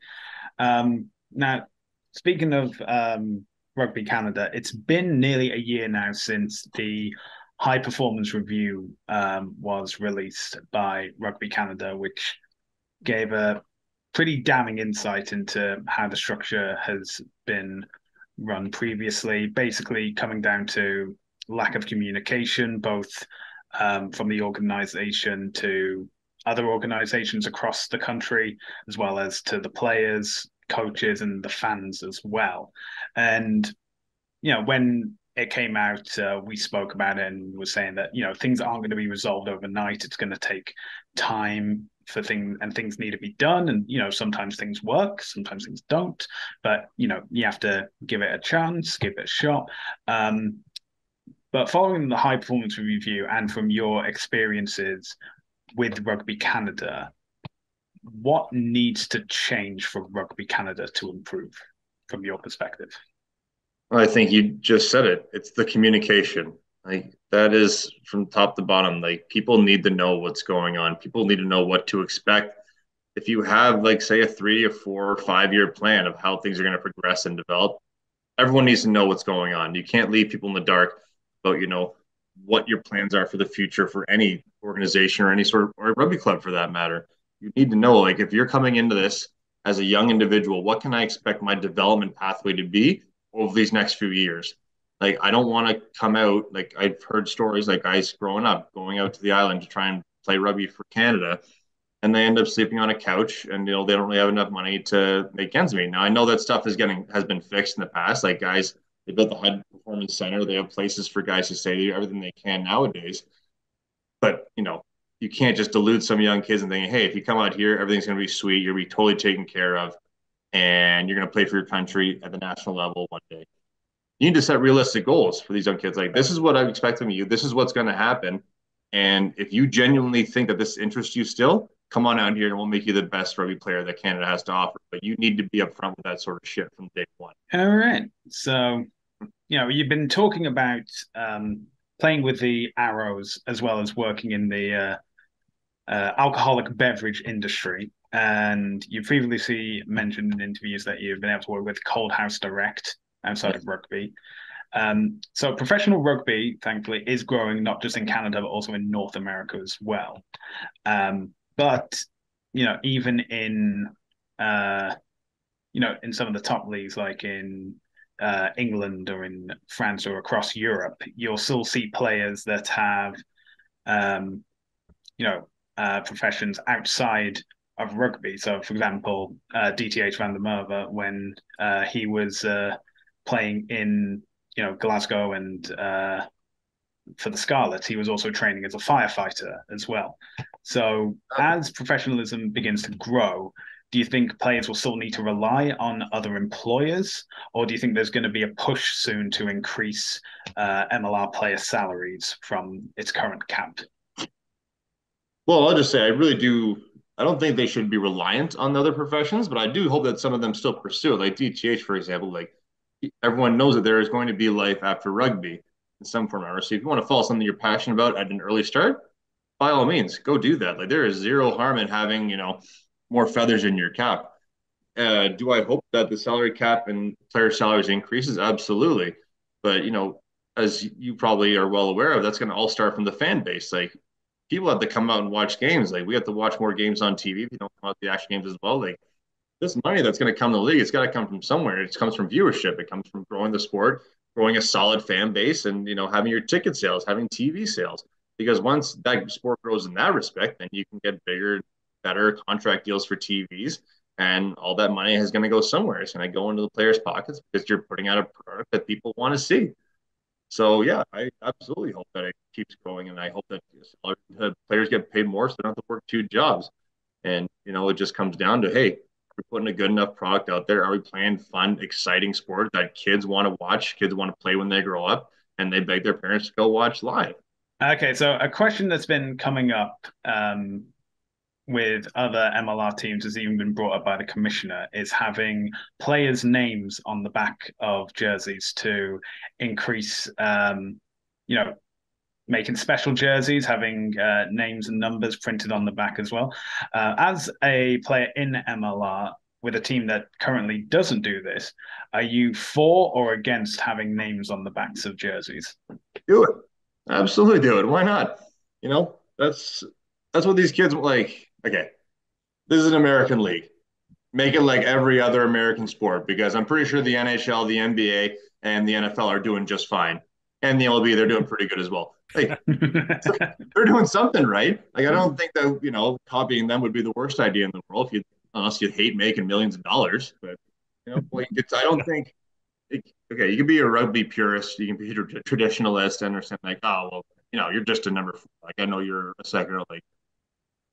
Now, speaking of Rugby Canada, it's been nearly a year now since the High Performance Review was released by Rugby Canada, which gave a pretty damning insight into how the structure has been run previously, basically coming down to lack of communication, both from the organization to other organizations across the country, as well as to the players, coaches, and the fans as well. And, when it came out, we spoke about it and were saying that, things aren't going to be resolved overnight. It's going to take time for things, and things need to be done. And, sometimes things work, sometimes things don't, but, you have to give it a chance, give it a shot. But following the High Performance Review and from your experiences with Rugby Canada, what needs to change for Rugby Canada to improve from your perspective? I think you just said it. It's the communication. Like, that is from top to bottom. Like, people need to know what's going on. People need to know what to expect. If you have, like, say, a 3 or 4 or 5 year plan of how things are going to progress and develop, everyone needs to know what's going on. You can't leave people in the dark about, what your plans are for the future for any organization or any sort of, or rugby club for that matter. You need to know, like, if you're coming into this as a young individual, what can I expect my development pathway to be over these next few years? Like, I don't want to come out, like, I've heard stories like guys growing up going out to the island to try and play rugby for Canada, and they end up sleeping on a couch, and they don't really have enough money to make ends meet. Now, I know that stuff has been fixed in the past. Like, guys, they built the High Performance Center. They have places for guys to stay, everything they can nowadays. But you can't just delude some young kids and think, hey, if you come out here, everything's going to be sweet. You're going to be totally taken care of, and you're going to play for your country at the national level one day. You need to set realistic goals for these young kids. Like, this is what I expect from you. This is what's going to happen. And if you genuinely think that this interests you still, come on out here and we'll make you the best rugby player that Canada has to offer. But you need to be upfront with that sort of shit from day one. All right. So, you've been talking about playing with the Arrows as well as working in the alcoholic beverage industry. And you previously mentioned in interviews that you've been able to work with Cold House Direct outside of rugby. So professional rugby, thankfully, is growing not just in Canada, but also in North America as well. But, even in, in some of the top leagues, like in England or in France or across Europe, you'll still see players that have, professions outside of rugby. So, for example, DTH van der Merwe, when he was playing in, Glasgow and for the Scarlets, he was also training as a firefighter as well. So, as professionalism begins to grow, do you think players will still need to rely on other employers, or do you think there's going to be a push soon to increase MLR player salaries from its current cap? Well, I'll just say I really do. I don't think they should be reliant on the other professions, but I do hope that some of them still pursue it. Like DTH, for example, like everyone knows that there is going to be life after rugby in some form or another. So if you want to follow something you're passionate about at an early start, by all means, go do that. Like there is zero harm in having, more feathers in your cap. Do I hope that the salary cap and player salaries increases? Absolutely. But, as you probably are well aware of, that's going to all start from the fan base. Like people have to come out and watch games. Like we have to watch more games on TV if you don't come out to the action games as well. Like this money that's going to come to the league, it's got to come from somewhere. It comes from viewership. It comes from growing the sport, growing a solid fan base, and having your ticket sales, having TV sales. Because once that sport grows in that respect, then you can get bigger, better contract deals for TVs, and all that money is going to go somewhere. It's going to go into the players' pockets because you're putting out a product that people want to see. So yeah, I absolutely hope that it keeps growing, and I hope that players get paid more so they don't have to work two jobs. And it just comes down to, hey, are we putting a good enough product out there? Are we playing fun, exciting sport that kids want to watch, kids want to play when they grow up, and they beg their parents to go watch live? Okay, so a question that's been coming up with other MLR teams has even been brought up by the commissioner is having players' names on the back of jerseys to increase, you know, making special jerseys, having names and numbers printed on the back as well. As a player in MLR with a team that currently doesn't do this, are you for or against having names on the backs of jerseys? Do it. Absolutely do it. Why not? That's what these kids like. Okay, this is an American league. Make it like every other American sport because I'm pretty sure the NHL, the NBA, and the NFL are doing just fine. And the MLB, they're doing pretty good as well. Like they're doing something right. Like I don't think that copying them would be the worst idea in the world unless you hate making millions of dollars. But I don't think. Okay, you can be a rugby purist, you can be a traditionalist, and understand like, oh well, you're just a number four. Like I know you're a second. Like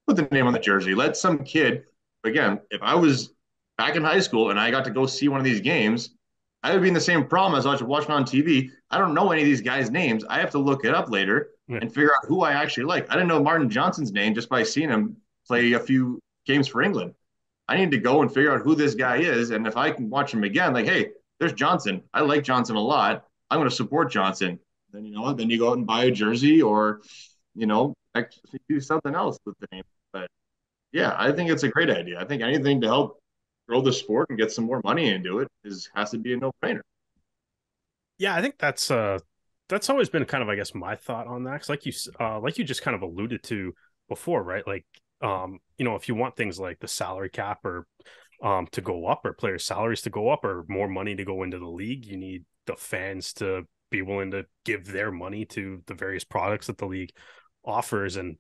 put the name on the jersey. Let some kid. Again, if I was back in high school and I got to go see one of these games, I would be in the same problem as I was watching on TV. I don't know any of these guys' names. I have to look it up later Yeah. and figure out who I actually like. I didn't know Martin Johnson's name just by seeing him play a few games for England. I need to go and figure out who this guy is. And if I can watch him again, like, hey, there's Johnson. I like Johnson a lot. I'm going to support Johnson. Then you know what? Then you go out and buy a jersey or, actually do something else with the name. But yeah, I think it's a great idea. I think anything to help grow the sport and get some more money into it has to be a no brainer. Yeah, I think that's always been kind of, I guess, my thought on that. Because like you just kind of alluded to before, right? Like, if you want things like the salary cap or to go up, or players' salaries to go up, or more money to go into the league, you need the fans to be willing to give their money to the various products that the league offers. And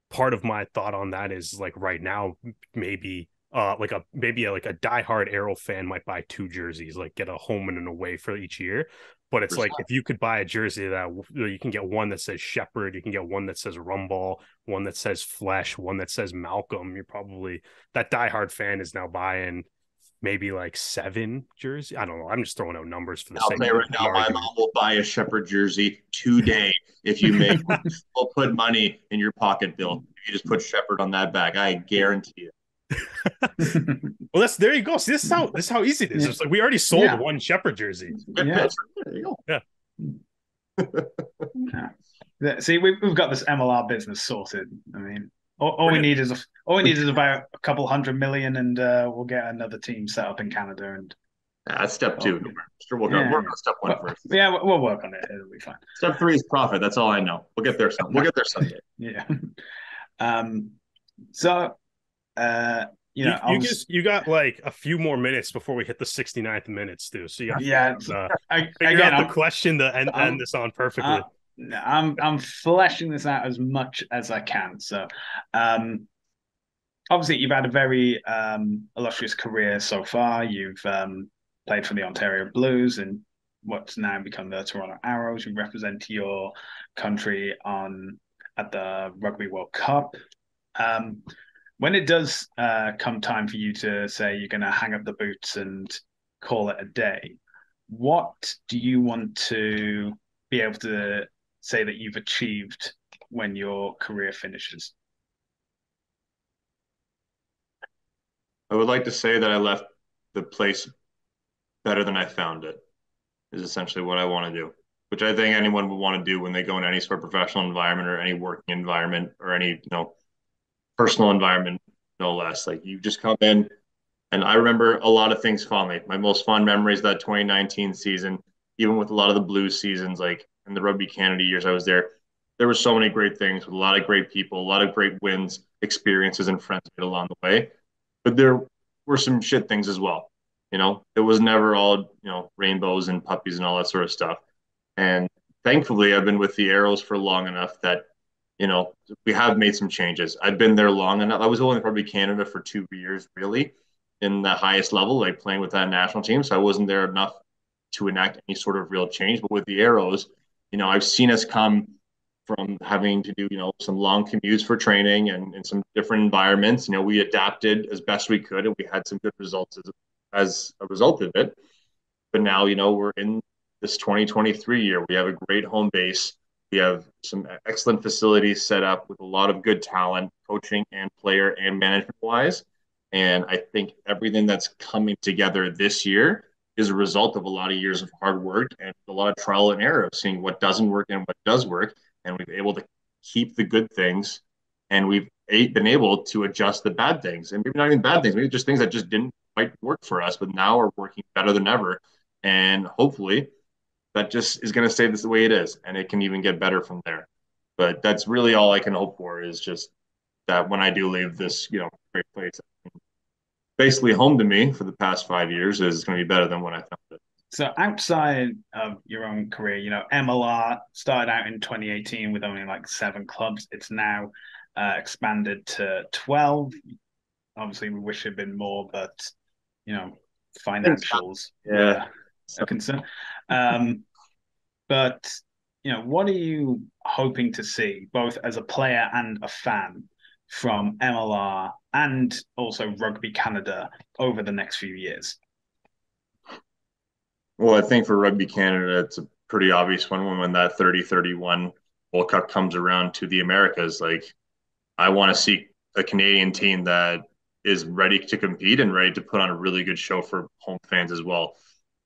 part of my thought on that is like right now, maybe like a diehard Arrow fan might buy two jerseys, like get a home and an away for each year. But it's like if you could buy a jersey that you can get one that says Sheppard, you can get one that says Rumball, one that says Flesh, one that says Malcolm. You're probably that diehard fan is now buying maybe like 7 jerseys. I don't know. I'm just throwing out numbers for the I'll sake say of right the now, my argument. mom will buy a Shepherd jersey today if you make. We'll put money in your pocket, Bill. If you just put Shepherd on that back, I guarantee it. Well, there you go. See, this is how easy it is. Yeah. It's like we already sold one Shepherd jersey. Good Yeah. pitch. There you go. Yeah. Yeah. See, we've got this MLR business sorted. I mean, all we need is about a couple 100 million, and we'll get another team set up in Canada. And That's step two. Sure, work on step one first. Yeah, we'll work on it. It'll be fine. Step three is profit. That's all I know. We'll get there. We'll get there someday. Yeah. Um. So, You got like a few more minutes before we hit the 69th minute, Stu. So you got figure out the question to end this on perfectly. I'm fleshing this out as much as I can. So, obviously, you've had a very illustrious career so far. You've played for the Ontario Blues and what's now become the Toronto Arrows. You represent your country at the Rugby World Cup. When it does come time for you to say you're going to hang up the boots and call it a day, what do you want to be able to say that you've achieved when your career finishes? I would like to say that I left the place better than I found it, is essentially what I want to do, which I think anyone would want to do when they go in any sort of professional environment or any working environment or any, personal environment, no less. Like you just come in, and I remember a lot of things fondly. My most fond memories of that 2019 season, even with a lot of the Blues seasons, like in the Rugby Canada years I was there, there were so many great things with a lot of great people, a lot of great wins, experiences, and friends made along the way. But there were some shit things as well. It was never all, rainbows and puppies and all that sort of stuff. And thankfully, I've been with the Arrows for long enough that, we have made some changes. I've been there long enough. I was only probably Canada for 2 years, really, in the highest level, like playing with that national team. So I wasn't there enough to enact any sort of real change. But with the Arrows, I've seen us come from having to do, some long commutes for training and in some different environments. We adapted as best we could and we had some good results as a result of it. But now, we're in this 2023 year. We have a great home base. We have some excellent facilities set up with a lot of good talent, coaching and player and management wise. And I think everything that's coming together this year is a result of a lot of years of hard work and a lot of trial and error of seeing what doesn't work and what does work. And we've been able to keep the good things and we've been able to adjust the bad things. And maybe not even bad things, maybe just things that just didn't quite work for us, but now are working better than ever. And hopefully that just is going to stay this the way it is. And it can even get better from there. But that's really all I can hope for is just that when I do leave this, great place, basically home to me for the past 5 years is going to be better than when I found it. So outside of your own career, MLR started out in 2018 with only like 7 clubs. It's now expanded to 12. Obviously, we wish it had been more, but financials were a concern. But what are you hoping to see, both as a player and a fan, from MLR and also Rugby Canada over the next few years? Well, I think for Rugby Canada, it's a pretty obvious one when that 30-31 World Cup comes around to the Americas. Like, I want to see a Canadian team that is ready to compete and ready to put on a really good show for home fans as well.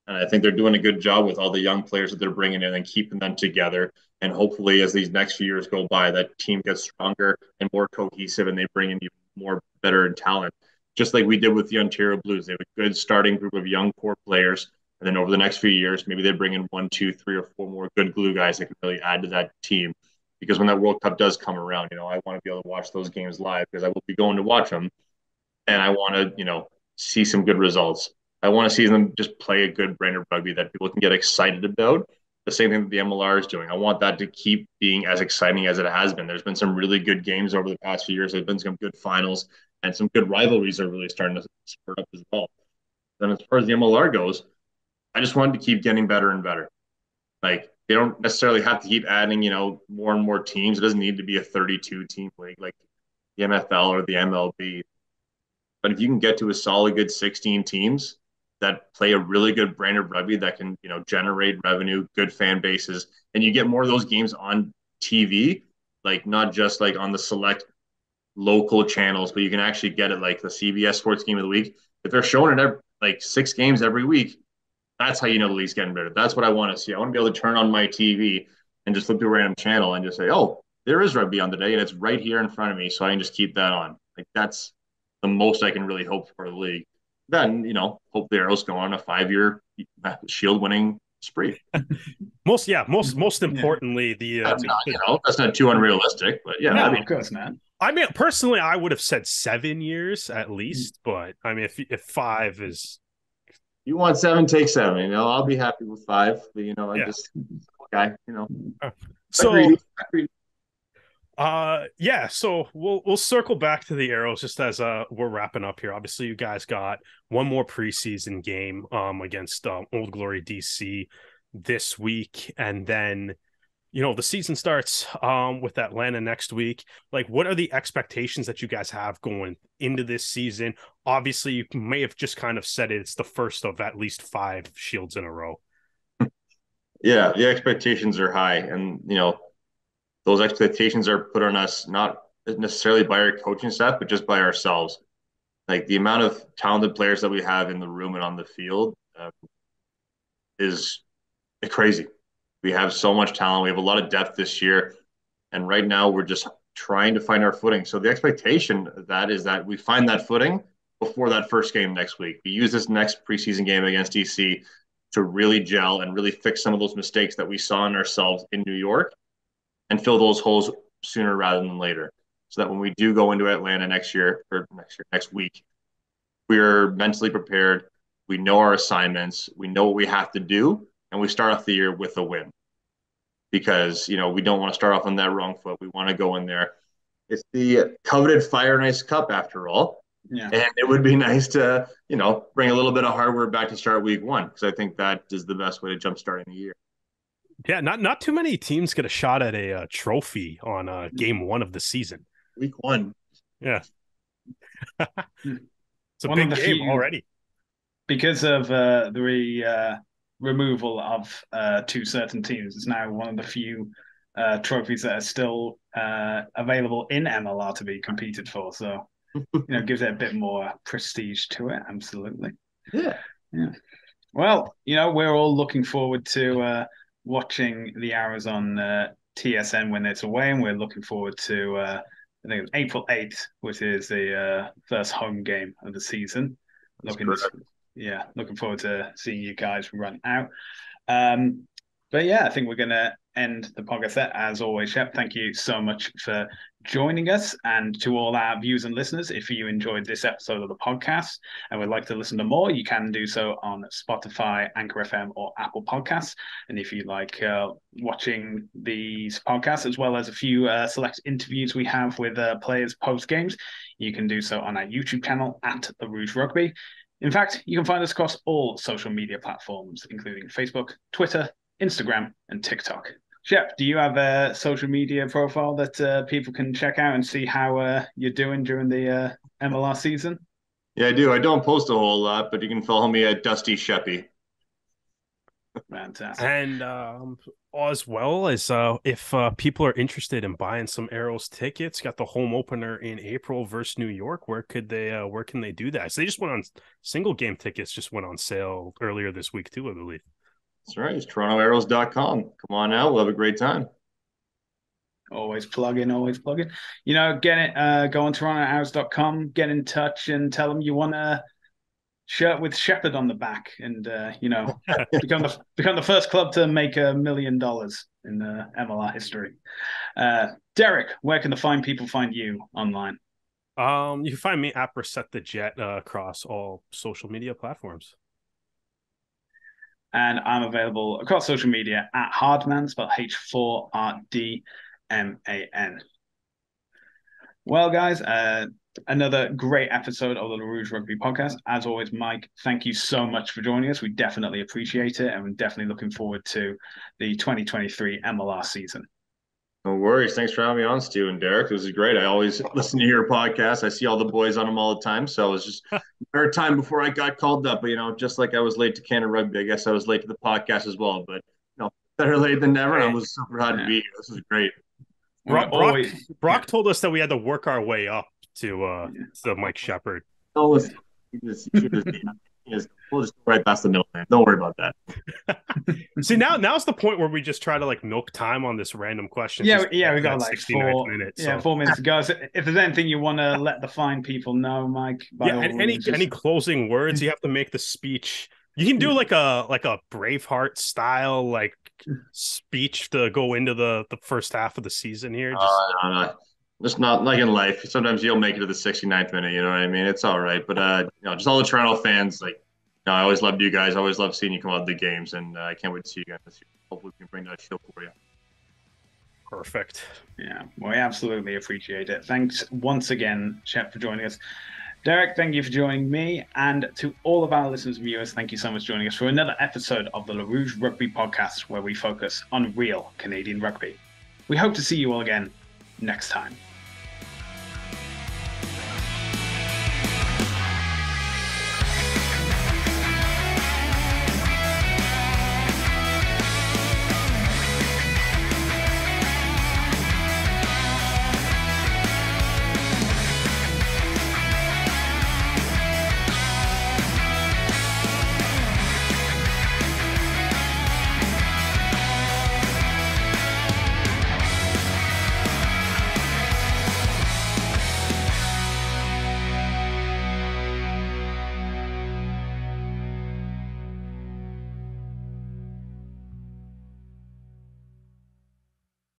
And I think they're doing a good job with all the young players that they're bringing in and keeping them together. And hopefully, as these next few years go by, that team gets stronger and more cohesive and they bring in even more better talent. Just like we did with the Ontario Blues. They have a good starting group of young core players. And then over the next few years, maybe they bring in 1, 2, 3, or 4 more good glue guys that can really add to that team. Because when that World Cup does come around, I want to be able to watch those games live because I will be going to watch them. And I want to, see some good results. I want to see them just play a good brand of rugby that people can get excited about. The same thing that the MLR is doing. I want that to keep being as exciting as it has been. There's been some really good games over the past few years. There's been some good finals and some good rivalries are really starting to spurt up as well. Then as far as the MLR goes, I just wanted to keep getting better and better. Like they don't necessarily have to keep adding, more and more teams. It doesn't need to be a 32 team league like the MFL or the MLB. But if you can get to a solid good 16 teams that play a really good brand of rugby that can, generate revenue, good fan bases, and you get more of those games on TV, like not just like on the select local channels, but you can actually get it like the CBS Sports Game of the Week. If they're showing it like 6 games every week, that's how the league's getting better. That's what I want to see. I want to be able to turn on my TV and just flip to a random channel and just say, oh, there is rugby on today, and it's right here in front of me, so I can just keep that on. Like that's the most I can really hope for the league. Then, hope the Arrows go on a 5-year Shield winning spree. most importantly, that's not too unrealistic, but yeah. No, of course not. I mean, personally, I would have said 7 years at least, but I mean, if 5 is, you want 7, take 7. I'll be happy with 5. But I just guy. So. Agreed. So we'll circle back to the Arrows just as we're wrapping up here. Obviously, you guys got one more preseason game against Old Glory DC this week, and then the season starts with Atlanta next week. Like, what are the expectations that you guys have going into this season? Obviously, you may have just kind of said it's the first of at least 5 Shields in a row. Yeah, the expectations are high, and those expectations are put on us not necessarily by our coaching staff, but just by ourselves. Like the amount of talented players that we have in the room and on the field is crazy. We have so much talent. We have a lot of depth this year. And right now we're just trying to find our footing. So the expectation of that is that we find that footing before that first game next week. We use this next preseason game against DC to really gel and really fix some of those mistakes that we saw in ourselves in New York and fill those holes sooner rather than later. So that when we do go into Atlanta next week, we're mentally prepared. We know our assignments. We know what we have to do. And we start off the year with a win. Because, we don't want to start off on that wrong foot. We want to go in there. It's the coveted Fire and Ice Cup, after all. Yeah. And it would be nice to, bring a little bit of hardware back to start week one, because I think that is the best way to jumpstart the year. Yeah, not too many teams get a shot at a trophy on game one of the season. Week one. Yeah. It's a big game already. Because of the removal of two certain teams, it's now one of the few trophies that are still available in MLR to be competed for. So, gives it a bit more prestige to it. Absolutely. Yeah. Well, we're all looking forward to watching the Arrows on TSN when it's away, and we're looking forward to I think it's April 8th, which is the first home game of the season. Looking forward to seeing you guys run out. But yeah, I think we're going to end the podcast there. As always, Shep, thank you so much for joining us. And to all our viewers and listeners, if you enjoyed this episode of the podcast and would like to listen to more, you can do so on Spotify, Anchor FM, or Apple Podcasts. And if you like watching these podcasts, as well as a few select interviews we have with players post-games, you can do so on our YouTube channel at The Rouge Rugby. In fact, you can find us across all social media platforms, including Facebook, Twitter, Instagram, and TikTok. Shep, do you have a social media profile that people can check out and see how you're doing during the MLR season? Yeah, I do. I don't post a whole lot, but you can follow me at Dusty Sheppy. Fantastic. And as well as if people are interested in buying some Arrows tickets, got the home opener in April versus New York. Where can they do that? So they just went on single game tickets, just went on sale earlier this week too, I believe. That's right. It's TorontoArrows.com. Come on out. We'll have a great time. Always plugging. Go on TorontoArrows.com, get in touch and tell them you want a shirt with Sheppard on the back and, become the first club to make $1 million in MLR history. Derek, where can the people find you online? You can find me at Brissette the Jet across all social media platforms. And I'm available across social media at Hardman, spelled H4RDMAN. Well, guys, another great episode of the Rouge Rugby Podcast. As always, Mike, thank you so much for joining us. We definitely appreciate it, and we're definitely looking forward to the 2023 MLR season. No worries. Thanks for having me on, Stu and Derek. This is great. I always listen to your podcast. I see all the boys on them all the time. So it was just a time before I got called up. But, just like I was late to Canada Rugby, I guess I was late to the podcast as well. But, better late than never. And I was super happy to be here. This is great. Brock told us that we had to work our way up to Mike Sheppard. We'll just go right past the middleman. Don't worry about that. See, now's the point where we just try to milk time on this random question. Yeah, we got 69 minutes. Yeah, 4 minutes to go. So if there's anything you want to let the fine people know, Mike, any closing words, you have to make the speech. You can do like a Braveheart style speech to go into the first half of the season here. No. Just not like in life. Sometimes you'll make it to the 69th minute. You know what I mean? It's all right. But just all the Toronto fans, I always loved you guys. I always loved seeing you come out of the games, and I can't wait to see you guys this year. Hopefully, we can bring that show for you. Perfect. Yeah, well, we absolutely appreciate it. Thanks once again, Shep, for joining us. Derek, thank you for joining me. And to all of our listeners and viewers, thank you so much for joining us for another episode of the Rouge Rugby Podcast, where we focus on real Canadian rugby. We hope to see you all again next time.